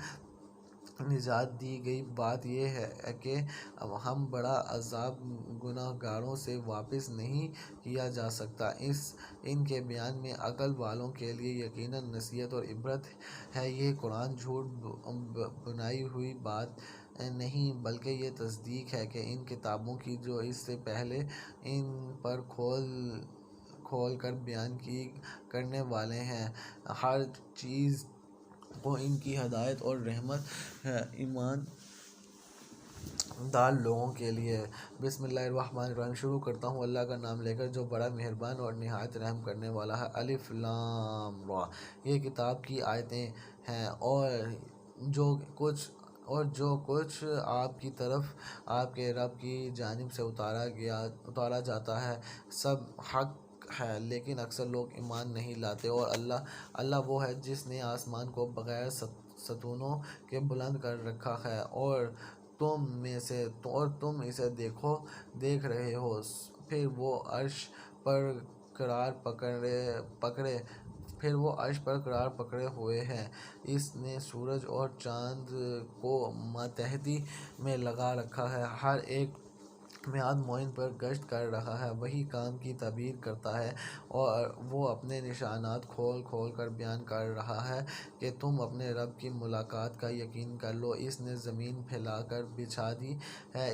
نجات دی گئی۔ بات یہ ہے کہ ہم بڑا عذاب گناہگاروں سے واپس نہیں کیا جا سکتا۔ ان کے بیان میں عقل والوں کے لیے یقیناً نصیحت اور عبرت ہے۔ یہ قرآن جھوٹ بنائی ہوئی بات نہیں بلکہ یہ تصدیق ہے کہ ان کتابوں کی جو اس سے پہلے ان پر کھول کر بیان کرنے والے ہیں، ہر چیز کو ان کی ہدایت اور رحمت ہے ایمان دار لوگوں کے لیے۔ بسم اللہ الرحمن الرحیم، شروع کرتا ہوں اللہ کا نام لے کر جو بڑا مہربان اور نہایت رحم کرنے والا ہے۔ الف لام را، یہ کتاب کی آیتیں ہیں اور جو کچھ آپ کی طرف آپ کے رب کی جانب سے اتارا جاتا ہے سب حق ہے، لیکن اکثر لوگ ایمان نہیں لاتے۔ اور اللہ وہ ہے جس نے آسمان کو بغیر ستونوں کے بلند کر رکھا ہے اور تم اسے دیکھ رہے ہو، پھر وہ عرش پر قرار پکڑے ہوئے ہے۔ اس نے سورج اور چاند کو ماتحتی میں لگا رکھا ہے، ہر ایک میعاد معین پر گشت کر رہا ہے۔ وہی کام کی تعبیر کرتا ہے اور وہ اپنے نشانات کھول کر بیان کر رہا ہے کہ تم اپنے رب کی ملاقات کا یقین کر لو۔ اس نے زمین پھیلا کر بچھا دی ہے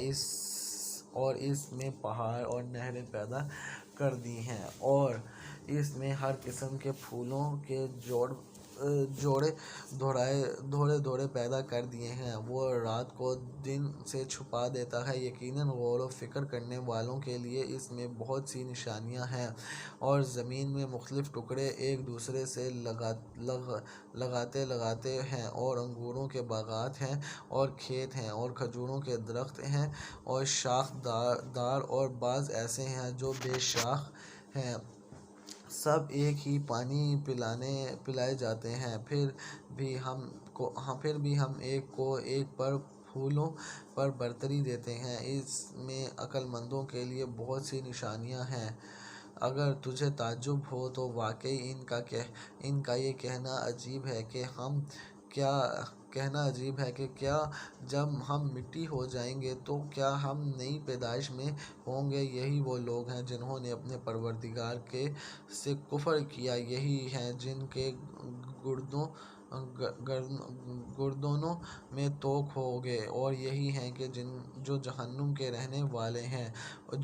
اور اس میں پہاڑ اور نہریں پیدا کر دی ہیں اور اس میں ہر قسم کے پھولوں کے جوڑے دھوڑے پیدا کر دیے ہیں۔ وہ رات کو دن سے چھپا دیتا ہے۔ یقیناً غور و فکر کرنے والوں کے لیے اس میں بہت سی نشانیاں ہیں۔ اور زمین میں مختلف ٹکڑے ایک دوسرے سے لگاتے ہیں اور انگوروں کے باغات ہیں اور کھیت ہیں اور کھجوروں کے درخت ہیں اور شاخ دار اور بعض ایسے ہیں جو بے شاخ ہیں، سب ایک ہی پانی پلائے جاتے ہیں۔ پھر بھی ہم ایک کو ایک پر پھولوں پر برتری دیتے ہیں۔ اس میں عقل مندوں کے لیے بہت سی نشانیاں ہیں۔ اگر تجھے تعجب ہو تو واقعی ان کا یہ کہنا عجیب ہے کہ کیا جب ہم مٹی ہو جائیں گے تو کیا ہم نئی پیدائش میں ہوں گے؟ یہی وہ لوگ ہیں جنہوں نے اپنے پروردگار سے کفر کیا، یہی ہیں جن کے گردنوں میں توق ہوگے اور یہی ہیں کہ جو جہنم کے رہنے والے ہیں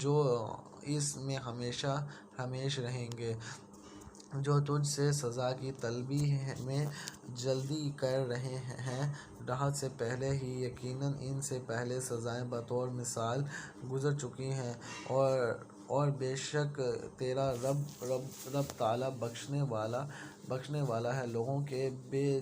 جو اس میں ہمیش رہیں گے۔ جو تجھ سے سزا کی طلبی میں جلدی کر رہے ہیں، راحت سے پہلے ہی یقیناً ان سے پہلے سزائیں بطور مثال گزر چکی ہیں اور بے شک تیرا رب تعالیٰ بخشنے والا ہے لوگوں کے بے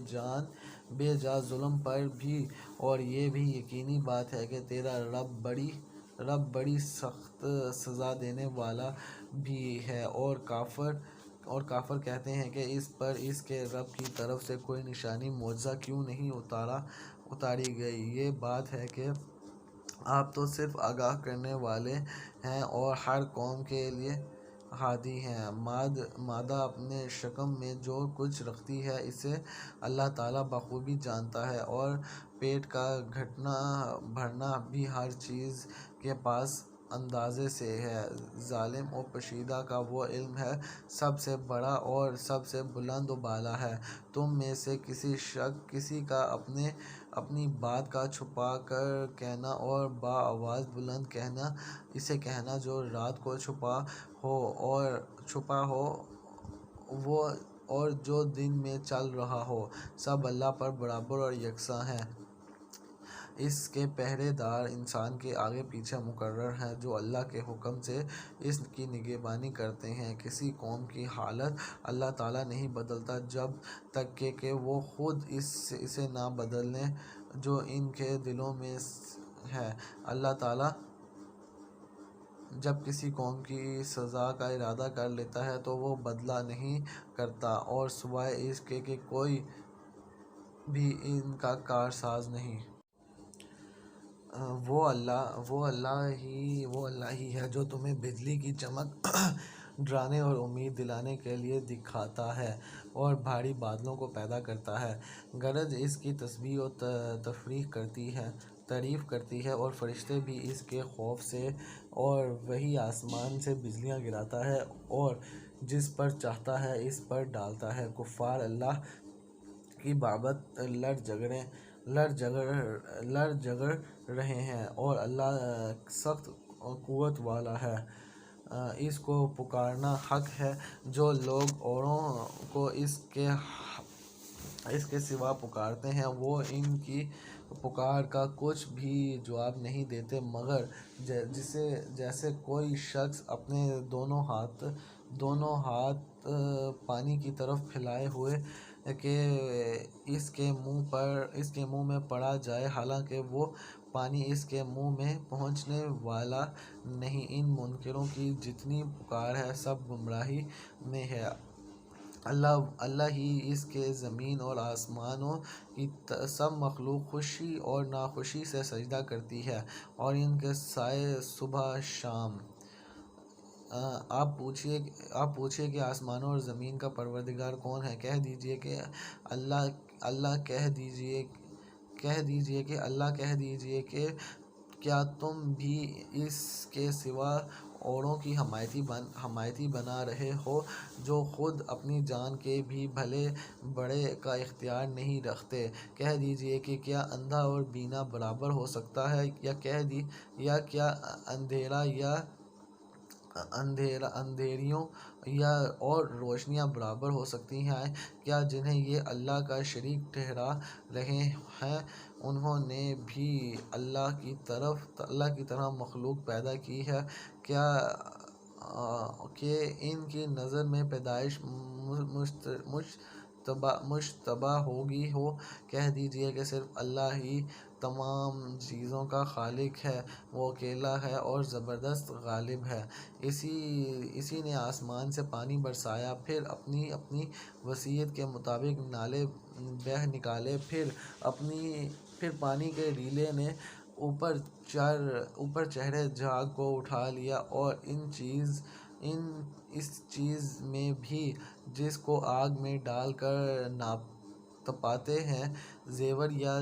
جا ظلم پر بھی۔ اور یہ بھی یقینی بات ہے کہ تیرا رب بڑی سخت سزا دینے والا بھی ہے۔ اور کافر کہتے ہیں کہ اس پر اس کے رب کی طرف سے کوئی نشانی معجزہ کیوں نہیں اتاری گئی؟ یہ بات ہے کہ آپ تو صرف آگاہ کرنے والے ہیں اور ہر قوم کے لیے ہادی ہیں۔ مادہ اپنے شکم میں جو کچھ رکھتی ہے اسے اللہ تعالیٰ بخوبی جانتا ہے اور پیٹ کا گھٹنا بھرنا بھی ہر چیز کے پاس اندازے سے ہے۔ ظالم و پوشیدہ کا وہ علم ہے، سب سے بڑا اور سب سے بلند و بالا ہے۔ تم میں سے کسی کا اپنی بات کا چھپا کر کہنا اور بآواز بلند اسے کہنا جو رات کو چھپا ہو اور جو دن میں چل رہا ہو، سب اللہ پر برابر اور یکساں ہیں۔ اس کے پہرے دار انسان کے آگے پیچھے مقرر ہیں جو اللہ کے حکم سے اس کی نگہبانی کرتے ہیں۔ کسی قوم کی حالت اللہ تعالیٰ نہیں بدلتا جب تک کہ وہ خود اسے نہ بدل لیں جو ان کے دلوں میں ہے۔ اللہ تعالیٰ جب کسی قوم کی سزا کا ارادہ کر لیتا ہے تو وہ بدلہ نہیں کرتا اور سوائے اس کے کہ کوئی بھی ان کا کارساز نہیں۔ وہ اللہ ہی ہے جو تمہیں بجلی کی چمک ڈرانے اور امید دلانے کے لیے دکھاتا ہے اور بھاری بادلوں کو پیدا کرتا ہے۔ گرج اس کی تسبیح و تعریف کرتی ہے اور فرشتے بھی اس کے خوف سے، اور وہی آسمان سے بجلیاں گراتا ہے اور جس پر چاہتا ہے اس پر ڈالتا ہے۔ کفار اللہ کی بابت لڑ جگڑ رہے ہیں اور اللہ سخت قوت والا ہے۔ اس کو پکارنا حق ہے۔ جو لوگ اوروں کو اس کے سوا پکارتے ہیں وہ ان کی پکار کا کچھ بھی جواب نہیں دیتے مگر جیسے کوئی شخص اپنے دونوں ہاتھ پانی کی طرف پھیلائے ہوئے کہ اس کے منہ میں پڑا جائے حالانکہ وہ پانی اس کے منہ میں پہنچنے والا نہیں۔ ان منکروں کی جتنی پکار ہے سب گمراہی میں ہے۔ اللہ ہی اس کے زمین اور آسمانوں کی سب مخلوق خوشی اور ناخوشی سے سجدہ کرتی ہے اور ان کے سائے صبح شام۔ آپ پوچھیے کہ آسمانوں اور زمین کا پروردگار کون ہے؟ کہہ دیجیے کہ اللہ کہہ دیجیے کہ کیا تم بھی اس کے سوا اوروں کی حمایتی بنا رہے ہو جو خود اپنی جان کے بھی بھلے بڑے کا اختیار نہیں رکھتے؟ کہہ دیجیے کہ کیا اندھا اور بینا برابر ہو سکتا ہے یا کیا اندھیریوں اور روشنیاں برابر ہو سکتی ہیں؟ کیا جنہیں یہ اللہ کا شریک ٹھہرا رہے ہیں انہوں نے بھی اللہ کی طرح مخلوق پیدا کی ہے کہ ان کی نظر میں پیدائش مشتبہ ہوگی ہو؟ کہہ دیجیے کہ صرف اللہ ہی تمام چیزوں کا خالق ہے، وہ اکیلا ہے اور زبردست غالب ہے۔ اسی نے آسمان سے پانی برسایا، پھر اپنی وصیت کے مطابق نالے بہہ نکالے، پھر پانی کے ریلے نے اوپر چڑھے جھاگ کو اٹھا لیا، اور اس چیز میں بھی جس کو آگ میں ڈال کر تپاتے ہیں زیور یا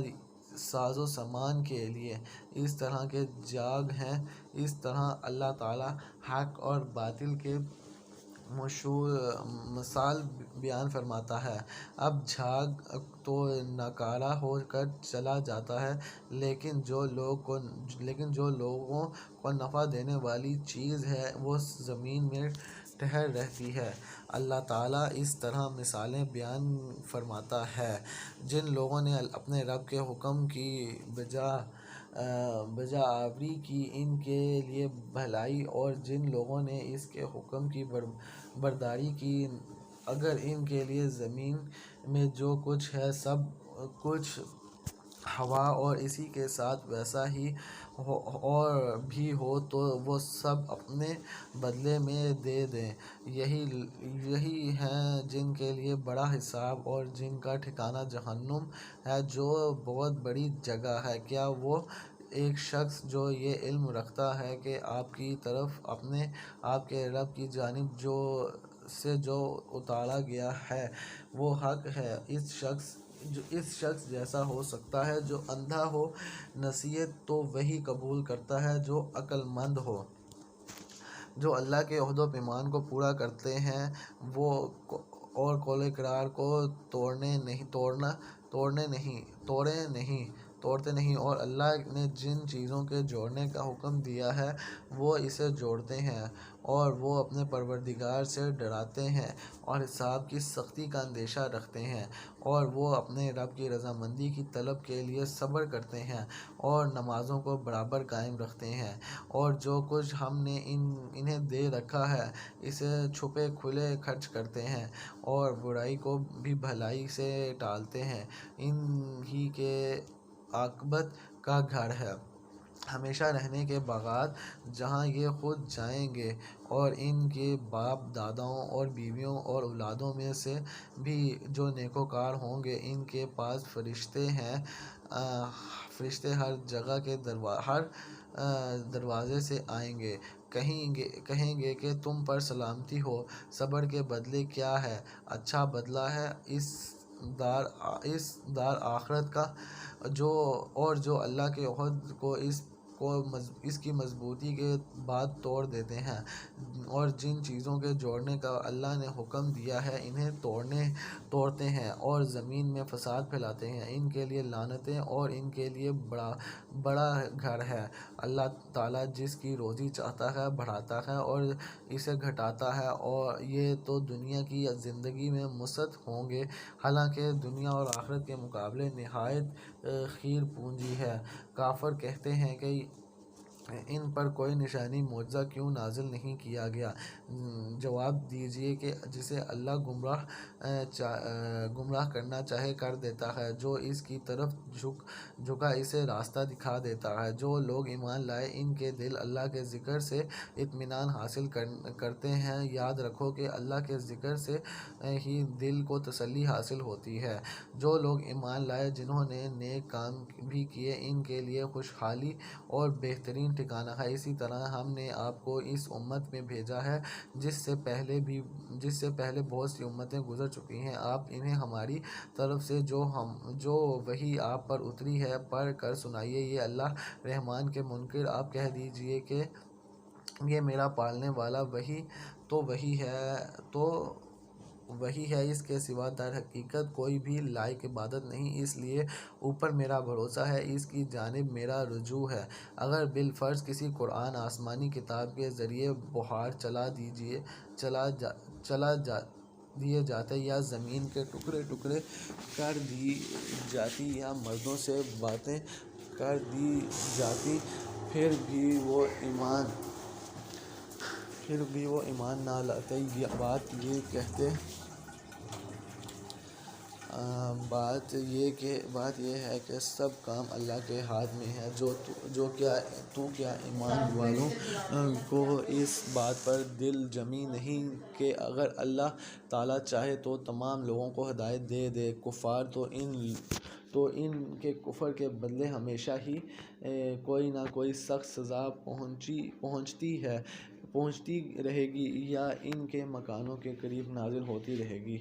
ساز و سامان کے لیے اس طرح کے جھاگ ہیں۔ اس طرح اللہ تعالیٰ حق اور باطل کے مثال بیان فرماتا ہے۔ اب جھاگ تو ناکارہ ہو کر چلا جاتا ہے لیکن جو لوگوں کو نفع دینے والی چیز ہے وہ زمین میں ٹھہر رہتی ہے۔ اللہ تعالیٰ اس طرح مثالیں بیان فرماتا ہے۔ جن لوگوں نے اپنے رب کے حکم کی بجا آوری کی ان کے لیے بھلائی، اور جن لوگوں نے اس کے حکم کی برداری کی اگر ان کے لیے زمین میں جو کچھ ہے سب کچھ ہوا اور اسی کے ساتھ ویسا ہی اور بھی ہو تو وہ سب اپنے بدلے میں دے دیں۔ یہی ہیں جن کے لیے بڑا حساب اور جن کا ٹھکانہ جہنم ہے جو بہت بڑی جگہ ہے۔ کیا وہ ایک شخص جو یہ علم رکھتا ہے کہ آپ کی طرف آپ کے رب کی جانب سے جو اتارا گیا ہے وہ حق ہے، اس شخص جیسا ہو سکتا ہے جو اندھا ہو؟ نصیحت تو وہی قبول کرتا ہے جو عقل مند ہو۔ جو اللہ کے عہد و پیمان کو پورا کرتے ہیں اور قول اقرار کو توڑے نہیں توڑتے نہیں، اور اللہ نے جن چیزوں کے جوڑنے کا حکم دیا ہے وہ اسے جوڑتے ہیں، اور وہ اپنے پروردگار سے ڈرتے ہیں اور حساب کی سختی کا اندیشہ رکھتے ہیں، اور وہ اپنے رب کی رضامندی کی طلب کے لیے صبر کرتے ہیں اور نمازوں کو برابر قائم رکھتے ہیں، اور جو کچھ ہم نے انہیں دے رکھا ہے اسے چھپے کھلے خرچ کرتے ہیں، اور برائی کو بھی بھلائی سے ٹالتے ہیں۔ ان ہی کے عاقبت کا گھر ہے ہمیشہ رہنے کے باغات، جہاں یہ خود جائیں گے، اور ان کے باپ داداؤں اور بیویوں اور اولادوں میں سے بھی جو نیکوکار ہوں گے ان کے پاس فرشتے ہیں، فرشتے ہر جگہ کے ہر دروازے سے آئیں گے، کہیں گے کہ تم پر سلامتی ہو، صبر کے بدلے کیا ہے، اچھا بدلہ ہے اس دار آخرت کا، جو اللہ کے عہد کو اس کی مضبوطی کے بعد توڑ دیتے ہیں، اور جن چیزوں کے جوڑنے کا اللہ نے حکم دیا ہے انہیں توڑتے ہیں اور زمین میں فساد پھیلاتے ہیں، ان کے لیے لعنتیں اور ان کے لیے بڑا گھر ہے۔ اللہ تعالیٰ جس کی روزی چاہتا ہے بڑھاتا ہے اور اسے گھٹاتا ہے، اور یہ تو دنیا کی زندگی میں مست ہوں گے، حالانکہ دنیا اور آخرت کے مقابلے نہایت خیر پونجی ہے۔ کافر کہتے ہیں کہ ان پر کوئی نشانی معجزہ کیوں نازل نہیں کیا گیا؟ جواب دیجیے کہ جسے اللہ گمراہ کرنا چاہے کر دیتا ہے، جو اس کی طرف جھکا اسے راستہ دکھا دیتا ہے۔ جو لوگ ایمان لائے ان کے دل اللہ کے ذکر سے اطمینان حاصل کرتے ہیں۔ یاد رکھو کہ اللہ کے ذکر سے ہی دل کو تسلی حاصل ہوتی ہے۔ جو لوگ ایمان لائے جنہوں نے نیک کام بھی کیے ان کے لیے خوشحالی اور بہترین ٹھکانہ ہے۔ اسی طرح ہم نے آپ کو اس امت میں بھیجا ہے جس سے پہلے بہت سی امتیں گزر چکی ہیں، آپ انہیں ہماری طرف سے جو وحی آپ پر اتری ہے پڑھ کر سنائیے۔ یہ اللہ رحمان کے منکر، آپ کہہ دیجئے کہ یہ میرا پالنے والا وہی ہے، اس کے سوا در حقیقت کوئی بھی لائق عبادت نہیں، اس لیے اوپر میرا بھروسہ ہے، اس کی جانب میرا رجوع ہے۔ اگر بالفرض کسی قرآن آسمانی کتاب کے ذریعے بحار چلا دیے جاتے یا زمین کے ٹکڑے ٹکڑے کر دی جاتی یا مردوں سے باتیں کر دی جاتی، پھر بھی وہ ایمان نہ لاتے۔ بات یہ ہے کہ سب کام اللہ کے ہاتھ میں ہے۔ کیا ایمان والوں کو اس بات پر دل جمی نہیں کہ اگر اللہ تعالیٰ چاہے تو تمام لوگوں کو ہدایت دے دے؟ کفار تو ان کے کفر کے بدلے ہمیشہ ہی کوئی نہ کوئی سخت سزا پہنچتی رہے گی یا ان کے مکانوں کے قریب نازل ہوتی رہے گی۔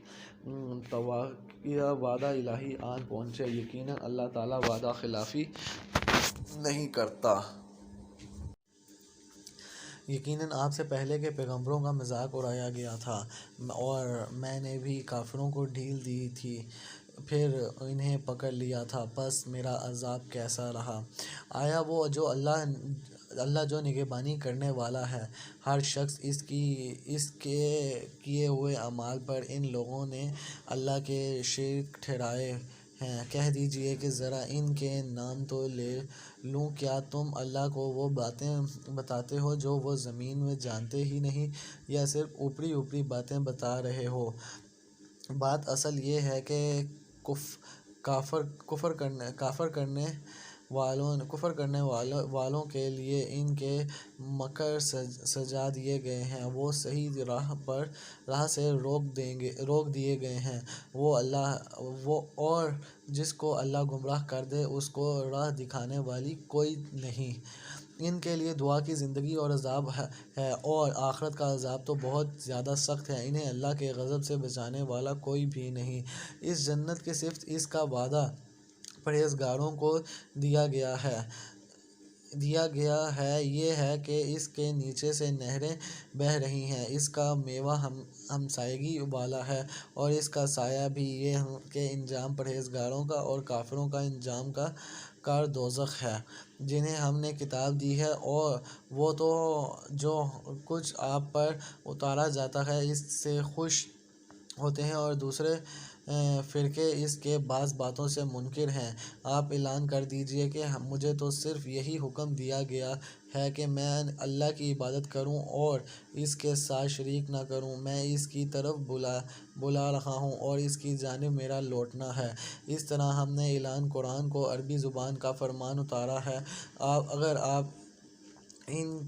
وعدہ الہی آن پہنچے، یقیناً اللہ تعالیٰ وعدہ خلافی نہیں کرتا۔ یقیناً آپ سے پہلے کے پیغمبروں کا مذاق اڑایا گیا تھا اور میں نے بھی کافروں کو ڈھیل دی تھی، پھر انہیں پکڑ لیا تھا، پس میرا عذاب کیسا رہا۔ آیا وہ جو اللہ جو نگہبانی کرنے والا ہے ہر شخص اس کے کیے ہوئے اعمال پر، ان لوگوں نے اللہ کے شریک ٹھہرائے ہیں۔ کہہ دیجئے کہ ذرا ان کے نام تو لے لوں، کیا تم اللہ کو وہ باتیں بتاتے ہو جو وہ زمین میں جانتے ہی نہیں، یا صرف اوپری باتیں بتا رہے ہو؟ بات اصل یہ ہے کہ کفر کرنے والوں کے لیے ان کے مکر سجا دیے گئے ہیں، وہ صحیح راہ سے روک دیے گئے ہیں، اور جس کو اللہ گمراہ کر دے اس کو راہ دکھانے والی کوئی نہیں۔ ان کے لیے دعا کی زندگی اور عذاب ہے، اور آخرت کا عذاب تو بہت زیادہ سخت ہے، انہیں اللہ کے غضب سے بچانے والا کوئی بھی نہیں۔ اس جنت کی صفت اس کا وعدہ پرہیزگاروں کو دیا گیا ہے، یہ ہے کہ اس کے نیچے سے نہریں بہہ رہی ہیں، اس کا میوہ ہمسایگی والا ہے اور اس کا سایہ بھی۔ یہ کہ انجام پرہیزگاروں کا اور کافروں کا انجام کا کار دوزخ ہے، جنہیں ہم نے کتاب دی ہے، اور وہ تو جو کچھ آپ پر اتارا جاتا ہے اس سے خوش ہوتے ہیں، اور دوسرے فرقے اس کے بعض باتوں سے منکر ہیں۔ آپ اعلان کر دیجئے کہ مجھے تو صرف یہی حکم دیا گیا ہے کہ میں اللہ کی عبادت کروں اور اس کے ساتھ شریک نہ کروں۔ میں اس کی طرف بلا رہا ہوں اور اس کی جانب میرا لوٹنا ہے۔ اس طرح ہم نے اعلان قرآن کو عربی زبان کا فرمان اتارا ہے۔ اگر آپ ان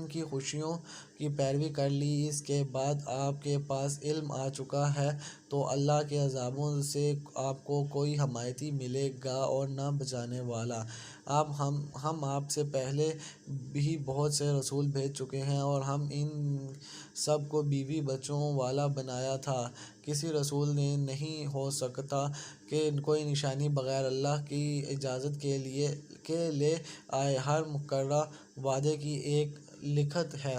کی خوشیوں کی پیروی کر لی، اس کے بعد آپ کے پاس علم آ چکا ہے، تو اللہ کے عذابوں سے آپ کو کوئی حمایتی ملے گا اور نہ بچانے والا۔ ہم آپ سے پہلے بھی بہت سے رسول بھیج چکے ہیں، اور ہم ان سب کو بیوی بچوں والا بنایا تھا۔ کسی رسول نے نہیں ہو سکتا کہ کوئی نشانی بغیر اللہ کی اجازت کے لے آئے۔ ہر مقررہ وعدے کی ایک لکھت ہے۔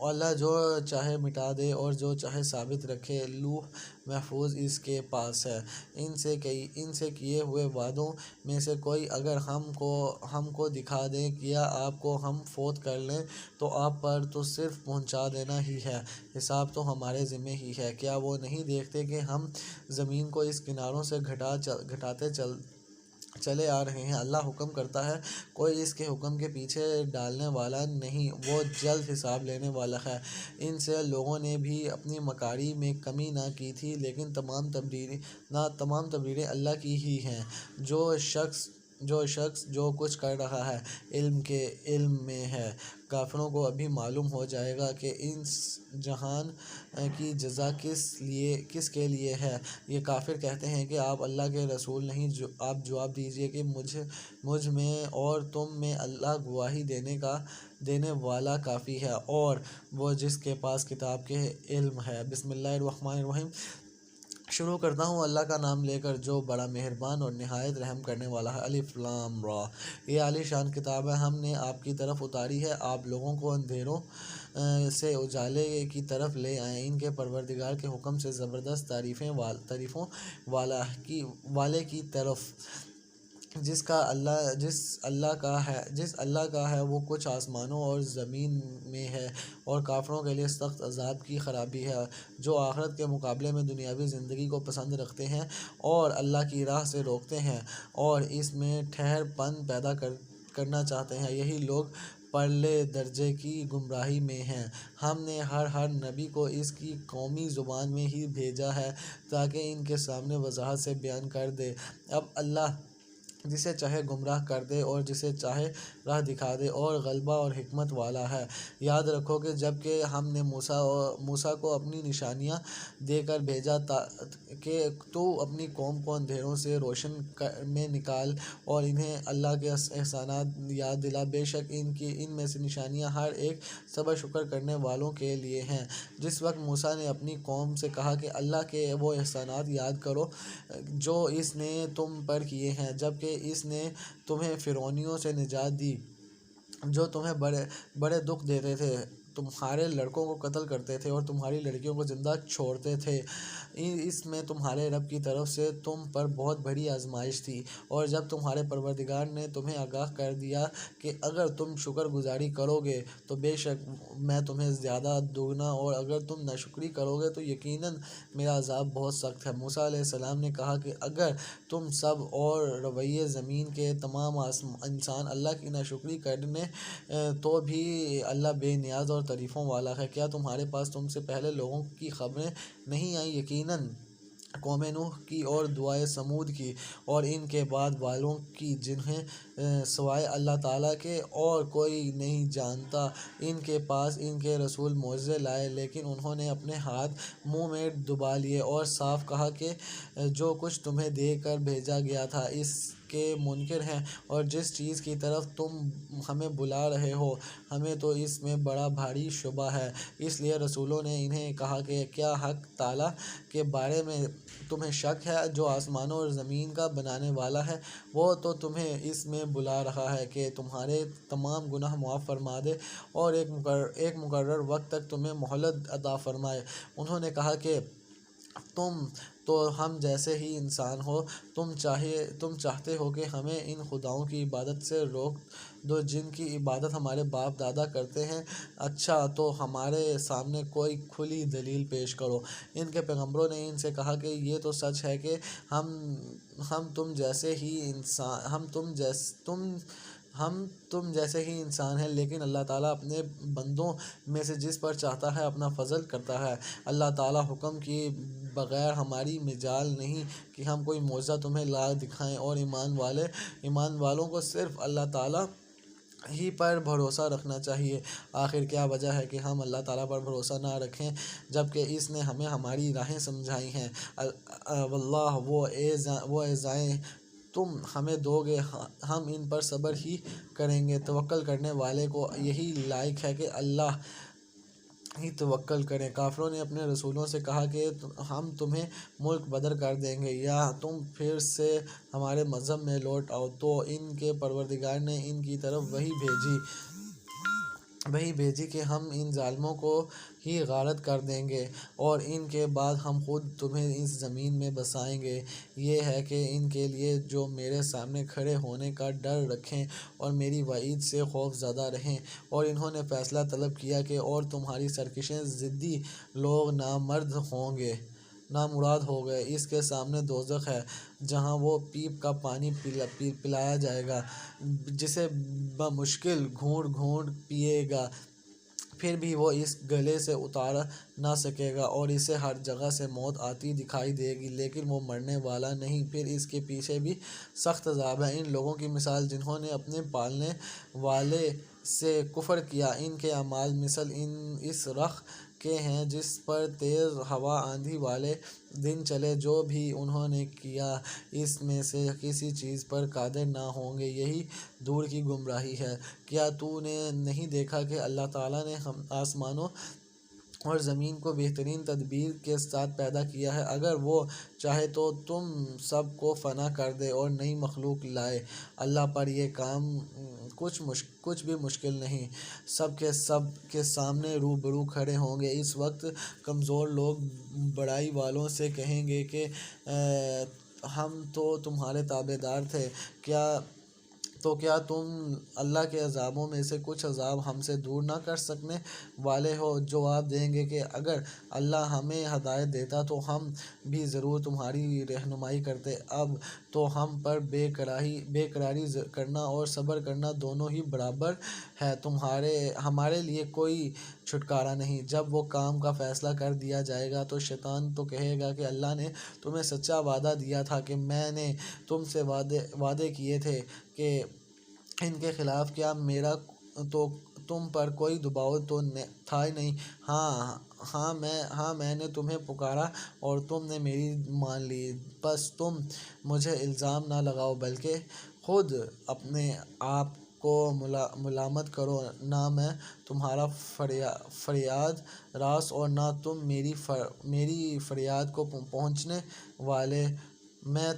اللہ جو چاہے مٹا دے اور جو چاہے ثابت رکھے۔ لوح محفوظ اس کے پاس ہے۔ ان سے کیے ہوئے وعدوں میں سے کوئی اگر ہم کو دکھا دیں یا آپ کو ہم فوت کر لیں تو آپ پر تو صرف پہنچا دینا ہی ہے، حساب تو ہمارے ذمے ہی ہے۔ کیا وہ نہیں دیکھتے کہ ہم زمین کو اس کناروں سے گھٹاتے چلے آ رہے ہیں؟ اللہ حکم کرتا ہے، کوئی اس کے حکم کے پیچھے ڈالنے والا نہیں، وہ جلد حساب لینے والا ہے۔ ان سے لوگوں نے بھی اپنی مکاری میں کمی نہ کی تھی، لیکن تمام تدبیریں اللہ کی ہی ہیں۔ جو شخص جو کچھ کر رہا ہے علم میں ہے۔ کافروں کو ابھی معلوم ہو جائے گا کہ اس جہان کی جزا کس کے لیے ہے۔ یہ کافر کہتے ہیں کہ آپ اللہ کے رسول نہیں، آپ جواب دیجئے کہ مجھ میں اور تم میں اللہ گواہی دینے والا کافی ہے، اور وہ جس کے پاس کتاب کے علم ہے۔ بسم اللہ الرحمن الرحیم۔ شروع کرتا ہوں اللہ کا نام لے کر جو بڑا مہربان اور نہایت رحم کرنے والا ہے۔ الف لام را۔ یہ عالی شان کتاب ہے، ہم نے آپ کی طرف اتاری ہے، آپ لوگوں کو اندھیروں سے اجالے کی طرف لے آئیں۔ ان کے پروردگار کے حکم سے زبردست تعریفوں والے کی طرف، جس اللہ کا ہے وہ کچھ آسمانوں اور زمین میں ہے، اور کافروں کے لیے سخت عذاب کی خرابی ہے، جو آخرت کے مقابلے میں دنیاوی زندگی کو پسند رکھتے ہیں اور اللہ کی راہ سے روکتے ہیں اور اس میں ٹھہر پن پیدا کرنا چاہتے ہیں، یہی لوگ پرلے درجے کی گمراہی میں ہیں۔ ہم نے ہر نبی کو اس کی قومی زبان میں ہی بھیجا ہے تاکہ ان کے سامنے وضاحت سے بیان کر دے۔ اب اللہ جسے چاہے گمراہ کر دے اور جسے چاہے راہ دکھا دے، اور غلبہ اور حکمت والا ہے۔ یاد رکھو کہ جب کہ ہم نے موسیٰ کو اپنی نشانیاں دے کر بھیجا کہ تو اپنی قوم کو اندھیروں سے روشن میں نکال اور انہیں اللہ کے احسانات یاد دلا، بے شک ان میں سے نشانیاں ہر ایک صبر شکر کرنے والوں کے لیے ہیں۔ جس وقت موسیٰ نے اپنی قوم سے کہا کہ اللہ کے وہ احسانات یاد کرو جو اس نے تم پر کیے ہیں، جب کہ اس نے تمہیں فرعونیوں سے نجات دی جو تمہیں بڑے دکھ دیتے تھے، تمہارے لڑکوں کو قتل کرتے تھے اور تمہاری لڑکیوں کو زندہ چھوڑتے تھے۔ اس میں تمہارے رب کی طرف سے تم پر بہت بڑی آزمائش تھی، اور جب تمہارے پروردگار نے تمہیں آگاہ کر دیا کہ اگر تم شکر گزاری کرو گے تو بے شک میں تمہیں زیادہ دگنا، اور اگر تم ناشکری کرو گے تو یقیناً میرا عذاب بہت سخت ہے۔ موسیٰ علیہ السلام نے کہا کہ اگر تم سب اور رویے زمین کے تمام انسان اللہ کی ناشکری کریں تو بھی اللہ بے نیاز اور تعریفوں والا ہے۔ کیا تمہارے پاس تم سے پہلے لوگوں کی خبریں نہیں آئیں؟ یقیناً قوم نوح کی اور دعائے سمود کی اور ان کے بعد والوں کی، جنہیں سوائے اللہ تعالیٰ کے اور کوئی نہیں جانتا۔ ان کے پاس ان کے رسول معجزے لائے، لیکن انہوں نے اپنے ہاتھ منہ میں دبا لیے اور صاف کہا کہ جو کچھ تمہیں دے کر بھیجا گیا تھا اس کے منکر ہیں، اور جس چیز کی طرف تم ہمیں بلا رہے ہو ہمیں تو اس میں بڑا بھاری شبہ ہے۔ اس لیے رسولوں نے انہیں کہا کہ کیا حق تعالیٰ کے بارے میں تمہیں شک ہے جو آسمانوں اور زمین کا بنانے والا ہے؟ وہ تو تمہیں اس میں بلا رہا ہے کہ تمہارے تمام گناہ معاف فرما دے اور ایک مقرر وقت تک تمہیں مہلت عطا فرمائے۔ انہوں نے کہا کہ تم تو ہم جیسے ہی انسان ہو، تم چاہتے ہو کہ ہمیں ان خداؤں کی عبادت سے روک دو جن کی عبادت ہمارے باپ دادا کرتے ہیں؟ اچھا تو ہمارے سامنے کوئی کھلی دلیل پیش کرو۔ ان کے پیغمبروں نے ان سے کہا کہ یہ تو سچ ہے کہ ہم تم جیسے ہی انسان ہیں، لیکن اللہ تعالیٰ اپنے بندوں میں سے جس پر چاہتا ہے اپنا فضل کرتا ہے۔ اللہ تعالیٰ حکم کیے بغیر ہماری مجال نہیں کہ ہم کوئی معجزہ تمہیں لا دکھائیں، اور ایمان والوں کو صرف اللہ تعالیٰ ہی پر بھروسہ رکھنا چاہیے۔ آخر کیا وجہ ہے کہ ہم اللہ تعالیٰ پر بھروسہ نہ رکھیں جبکہ اس نے ہمیں ہماری راہیں سمجھائی ہیں؟ واللہ وہ اعزائیں تم ہمیں دو گے ہم ان پر صبر ہی کریں گے۔ توکل کرنے والے کو یہی لائق ہے کہ اللہ ہی توکل کریں۔ کافروں نے اپنے رسولوں سے کہا کہ ہم تمہیں ملک بدر کر دیں گے یا تم پھر سے ہمارے مذہب میں لوٹ آؤ، تو ان کے پروردگار نے ان کی طرف وحی بھیجی کہ ہم ان ظالموں کو ہی غارت کر دیں گے اور ان کے بعد ہم خود تمہیں اس زمین میں بسائیں گے۔ یہ ہے کہ ان کے لیے جو میرے سامنے کھڑے ہونے کا ڈر رکھیں اور میری وعید سے خوف زدہ رہیں۔ اور انہوں نے فیصلہ طلب کیا کہ اور تمہاری سرکشیں ضدی لوگ نامراد ہو گئے۔ اس کے سامنے دوزخ ہے جہاں وہ پیپ کا پانی پلایا جائے گا جسے بمشکل گھونٹ گھونٹ پیے گا، پھر بھی وہ اس گلے سے اتار نہ سکے گا، اور اسے ہر جگہ سے موت آتی دکھائی دے گی لیکن وہ مرنے والا نہیں۔ پھر اس کے پیچھے بھی سخت عذاب ہے۔ ان لوگوں کی مثال جنہوں نے اپنے پالنے والے سے کفر کیا، ان کے اعمال مثل اس رخ کے ہیں جس پر تیز ہوا آندھی والے دن چلے۔ جو بھی انہوں نے کیا اس میں سے کسی چیز پر قادر نہ ہوں گے، یہی دور کی گمراہی ہے۔ کیا تو نے نہیں دیکھا کہ اللہ تعالیٰ نے آسمانوں اور زمین کو بہترین تدبیر کے ساتھ پیدا کیا ہے؟ اگر وہ چاہے تو تم سب کو فنا کر دے اور نئی مخلوق لائے۔ اللہ پر یہ کام کچھ بھی مشکل نہیں۔ سب کے سامنے روبرو کھڑے ہوں گے۔ اس وقت کمزور لوگ بڑائی والوں سے کہیں گے کہ ہم تو تمہارے تابعدار تھے، تو کیا تم اللہ کے عذابوں میں سے کچھ عذاب ہم سے دور نہ کر سکنے والے ہو؟ جواب دیں گے کہ اگر اللہ ہمیں ہدایت دیتا تو ہم بھی ضرور تمہاری رہنمائی کرتے۔ اب تو ہم پر بے قراری کرنا اور صبر کرنا دونوں ہی برابر ہے، ہمارے لیے کوئی چھٹکارا نہیں۔ جب وہ کام کا فیصلہ کر دیا جائے گا تو شیطان تو کہے گا کہ اللہ نے تمہیں سچا وعدہ دیا تھا کہ میں نے تم سے وعدے کیے تھے کہ ان کے خلاف کیا میرا تو تم پر کوئی دباؤ تو تھا ہی نہیں۔ ہاں میں نے تمہیں پکارا اور تم نے میری مان لی، بس تم مجھے الزام نہ لگاؤ بلکہ خود اپنے آپ کو ملامت کرو۔ نہ میں تمہارا فریاد راست اور نہ تم میری فریاد کو پہنچنے والے۔ میں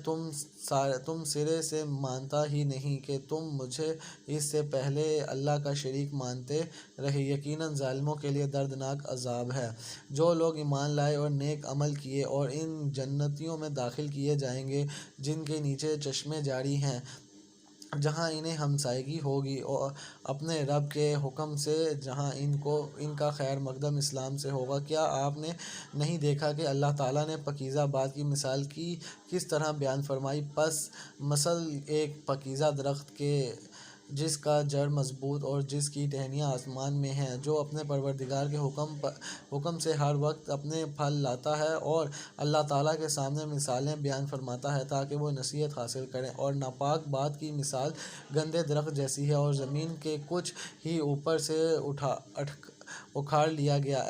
تم سرے سے مانتا ہی نہیں کہ تم مجھے اس سے پہلے اللہ کا شریک مانتے رہے۔ یقیناً ظالموں کے لیے دردناک عذاب ہے۔ جو لوگ ایمان لائے اور نیک عمل کیے اور ان جنتوں میں داخل کیے جائیں گے جن کے نیچے چشمے جاری ہیں، جہاں انہیں ہمسایگی ہوگی اپنے رب کے حکم سے، جہاں ان کا خیر مقدم اسلام سے ہوگا۔ کیا آپ نے نہیں دیکھا کہ اللہ تعالیٰ نے پاکیزہ بات کی مثال کس طرح بیان فرمائی؟ پس مثل ایک پاکیزہ درخت کے جس کا جڑ مضبوط اور جس کی ٹہنیاں آسمان میں ہیں، جو اپنے پروردگار کے حکم سے ہر وقت اپنے پھل لاتا ہے اور اللہ تعالیٰ کے سامنے مثالیں بیان فرماتا ہے تاکہ وہ نصیحت حاصل کریں۔ اور ناپاک بات کی مثال گندے درخت جیسی ہے اور زمین کے کچھ ہی اوپر سے اکھاڑ لیا گیا،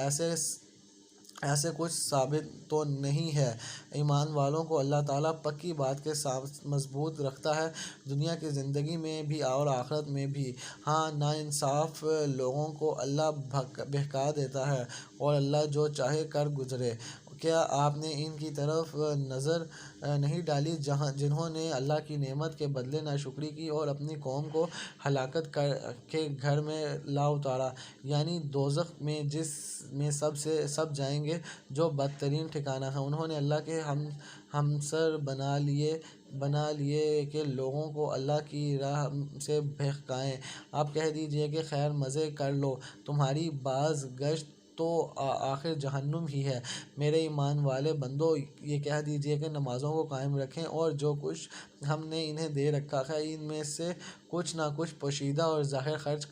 ایسے کچھ ثابت تو نہیں ہے۔ ایمان والوں کو اللہ تعالیٰ پکی بات کے ساتھ مضبوط رکھتا ہے، دنیا کی زندگی میں بھی اور آخرت میں بھی۔ ہاں، ناانصاف لوگوں کو اللہ بہکا دیتا ہے اور اللہ جو چاہے کر گزرے۔ کیا آپ نے ان کی طرف نظر نہیں ڈالی جنہوں نے اللہ کی نعمت کے بدلے ناشکری کی اور اپنی قوم کو ہلاکت کے گھر میں لا اتارا، یعنی دوزخ میں، جس میں سب جائیں گے، جو بدترین ٹھکانہ ہے۔ انہوں نے اللہ کے ہمسر بنا لیے کہ لوگوں کو اللہ کی راہ سے بہکائیں۔ آپ کہہ دیجئے کہ خیر مزے کر لو، تمہاری باز گشت تو آخر جہنم ہی ہے۔ میرے ایمان والے بندو، یہ کہہ دیجئے کہ نمازوں کو قائم رکھیں اور جو کچھ ہم نے انہیں دے رکھا ہے ان میں سے کچھ نہ کچھ پوشیدہ اور ظاہر خرچ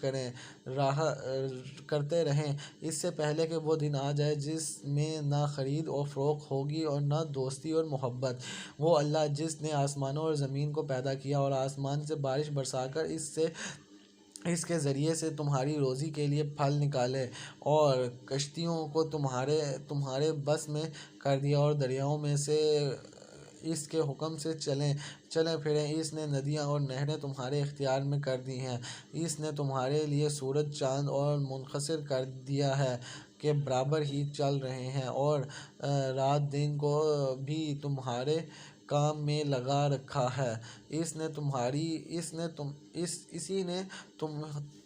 کرتے رہیں، اس سے پہلے کہ وہ دن آ جائے جس میں نہ خرید و فروخت ہوگی اور نہ دوستی اور محبت۔ وہ اللہ جس نے آسمانوں اور زمین کو پیدا کیا اور آسمان سے بارش برسا کر اس کے ذریعے سے تمہاری روزی کے لیے پھل نکالے اور کشتیوں کو تمہارے بس میں کر دیا اور دریاؤں میں سے اس کے حکم سے چلیں پھریں، اس نے ندیاں اور نہریں تمہارے اختیار میں کر دی ہیں، اس نے تمہارے لیے سورج، چاند اور منخسر کر دیا ہے کہ برابر ہی چل رہے ہیں، اور رات دن کو بھی تمہارے کام میں لگا رکھا ہے۔ اسی نے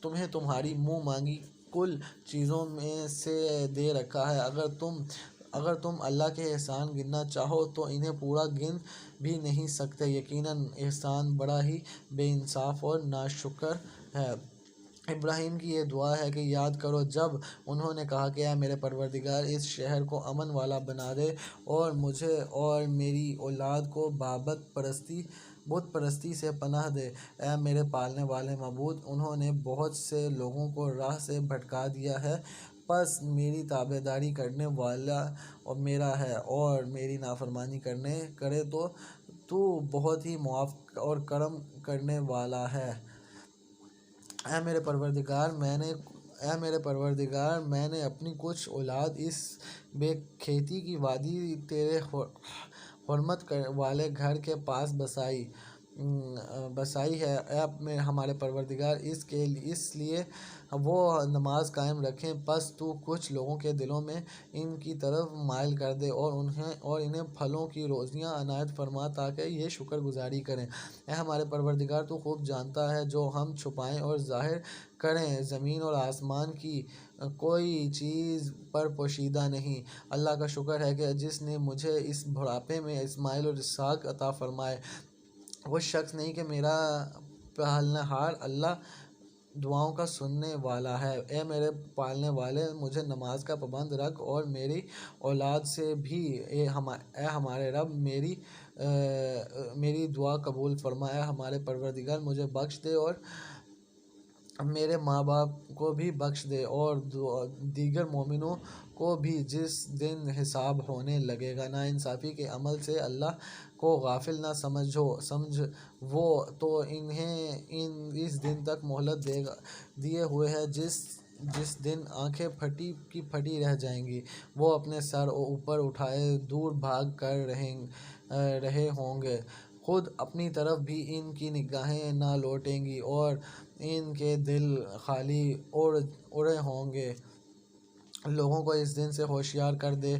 تمہیں تمہاری منہ مانگی کل چیزوں میں سے دے رکھا ہے۔ اگر تم اللہ کے احسان گننا چاہو تو انہیں پورا گن بھی نہیں سکتے، یقیناً احسان بڑا ہی بے انصاف اور ناشکر ہے۔ ابراہیم کی یہ دعا ہے کہ یاد کرو جب انہوں نے کہا کہ اے میرے پروردگار، اس شہر کو امن والا بنا دے اور مجھے اور میری اولاد کو بت پرستی سے پناہ دے۔ اے میرے پالنے والے معبود، انہوں نے بہت سے لوگوں کو راہ سے بھٹکا دیا ہے، پس میری تابعداری کرنے والا میرا ہے اور میری نافرمانی کرے تو بہت ہی معاف اور کرم کرنے والا ہے۔ اے میرے پروردگار، میں نے اپنی کچھ اولاد اس بے کھیتی کی وادی تیرے حرمت والے گھر کے پاس بسائی ہے۔ اے ہمارے پروردگار، اس لیے وہ نماز قائم رکھیں، پس تو کچھ لوگوں کے دلوں میں ان کی طرف مائل کر دے اور انہیں پھلوں کی روزیاں عنایت فرما تاکہ یہ شکر گزاری کریں۔ اے ہمارے پروردگار، تو خوب جانتا ہے جو ہم چھپائیں اور ظاہر کریں، زمین اور آسمان کی کوئی چیز پر پوشیدہ نہیں۔ اللہ کا شکر ہے کہ جس نے مجھے اس بڑھاپے میں اسماعیل اور اسحاق عطا فرمائے۔ وہ شخص نہیں کہ میرا پالنہار اللہ دعاؤں کا سننے والا ہے۔ اے میرے پالنے والے، مجھے نماز کا پابند رکھ اور میری اولاد سے بھی، اے ہمارے رب، میری دعا قبول فرما۔ اے ہمارے پروردگار، مجھے بخش دے اور میرے ماں باپ کو بھی بخش دے اور دیگر مومنوں کو بھی جس دن حساب ہونے لگے گا۔ ناانصافی کے عمل سے اللہ کو غافل نہ سمجھ، وہ تو انہیں اس دن تک مہلت دیے ہوئے ہے جس دن آنکھیں پھٹی کی پھٹی رہ جائیں گی، وہ اپنے سر اوپر اٹھائے دور بھاگ کر رہے ہوں گے، خود اپنی طرف بھی ان کی نگاہیں نہ لوٹیں گی اور ان کے دل خالی اڑے ہوں گے۔ لوگوں کو اس دن سے ہوشیار کر دے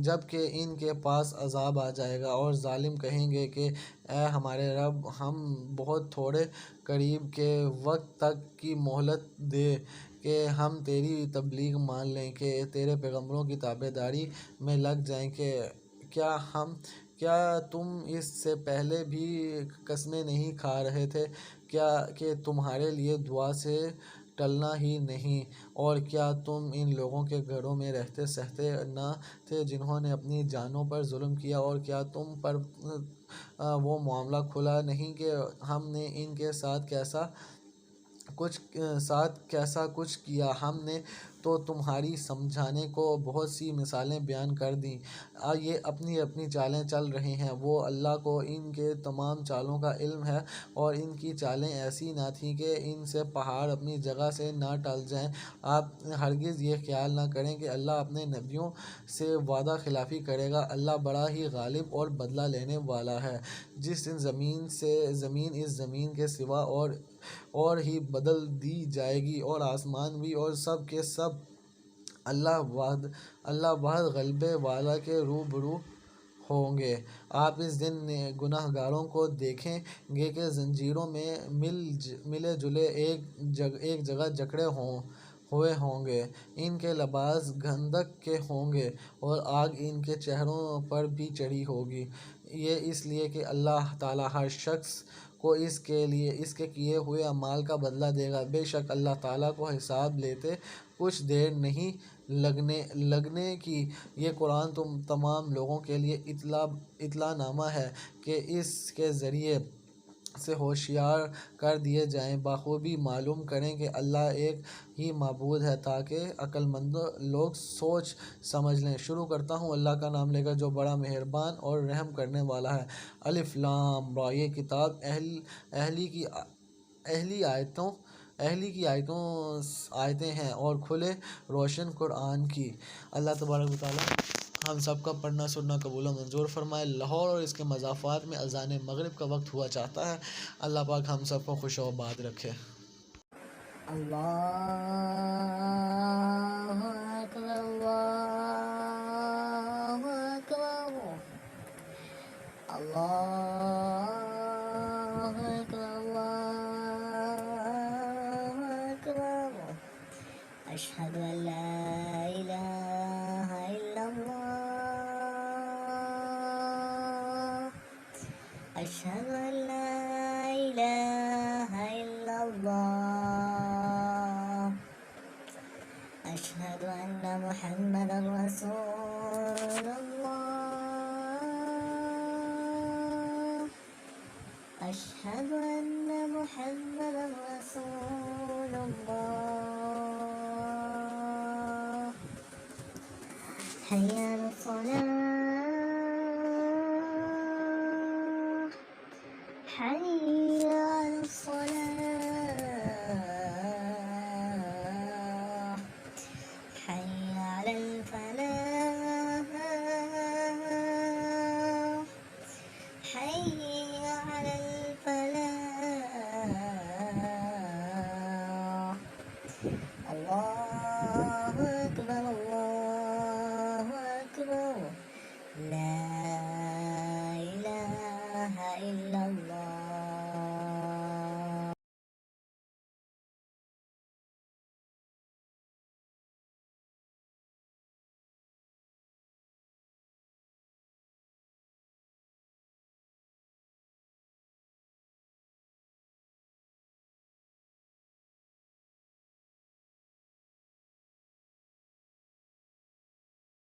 جب کہ ان کے پاس عذاب آ جائے گا اور ظالم کہیں گے کہ اے ہمارے رب، ہم بہت تھوڑے قریب کے وقت تک کی مہلت دے کہ ہم تیری تبلیغ مان لیں، کہ تیرے پیغمبروں کی تابعداری میں لگ جائیں۔ کیا تم اس سے پہلے بھی قسمیں نہیں کھا رہے تھے کہ تمہارے لیے دعا سے ٹلنا ہی نہیں؟ اور کیا تم ان لوگوں کے گھروں میں رہتے سہتے نہ تھے جنہوں نے اپنی جانوں پر ظلم کیا؟ اور کیا تم پر وہ معاملہ کھلا نہیں کہ ہم نے ان کے ساتھ کیسا کچھ کیا؟ ہم نے تو تمہاری سمجھانے کو بہت سی مثالیں بیان کر دیں، یہ اپنی اپنی چالیں چل رہے ہیں۔ وہ اللہ کو ان کے تمام چالوں کا علم ہے اور ان کی چالیں ایسی نہ تھیں کہ ان سے پہاڑ اپنی جگہ سے نہ ٹل جائیں۔ آپ ہرگز یہ خیال نہ کریں کہ اللہ اپنے نبیوں سے وعدہ خلافی کرے گا، اللہ بڑا ہی غالب اور بدلہ لینے والا ہے۔ جس دن زمین اس زمین کے سوا اور ہی بدل دی جائے گی اور آسمان بھی اور سب کے سب اللہ بہت غلبے والا کے روبرو ہوں گے۔ آپ اس دن گناہ گاروں کو دیکھیں گے کہ زنجیروں میں ملے جلے ایک جگہ جکڑے ہوئے ہوں گے۔ ان کے لباس گندھک کے ہوں گے اور آگ ان کے چہروں پر بھی چڑھی ہوگی۔ یہ اس لیے کہ اللہ تعالیٰ ہر شخص کو اس کے کیے ہوئے اعمال کا بدلہ دے گا۔ بے شک اللہ تعالیٰ کو حساب لیتے کچھ دیر نہیں لگنے کی۔ یہ قرآن تمام لوگوں کے لیے اطلاع نامہ ہے کہ اس کے ذریعے سے ہوشیار کر دیے جائیں، بخوبی معلوم کریں کہ اللہ ایک ہی معبود ہے، تاکہ عقل مند لوگ سوچ سمجھ لیں۔ شروع کرتا ہوں اللہ کا نام لے کر جو بڑا مہربان اور رحم کرنے والا ہے۔ الف لام را۔ یہ کتاب اہلی آیتیں ہیں اور کھلے روشن قرآن کی۔ اللہ تبارک و تعالیٰ ہم سب کا پڑھنا سننا قبول و منظور فرمائے۔ لاہور اور اس کے مضافات میں اذان مغرب کا وقت ہوا چاہتا ہے۔ اللہ پاک ہم سب کو خوش و آباد رکھے۔ اللہ اکبر، اللہ اکبر، اللہ اکبر، اللہ اکبر۔ اشہد ان لا الہ الا اللہ، اشہد ان لا الہ الا اللہ، اشہد ان محمد رسول اللہ، اشہد ان محمد رسول اللہ۔ حی علی الصلاة، حی علی الصلاة، حی علی الفلاح،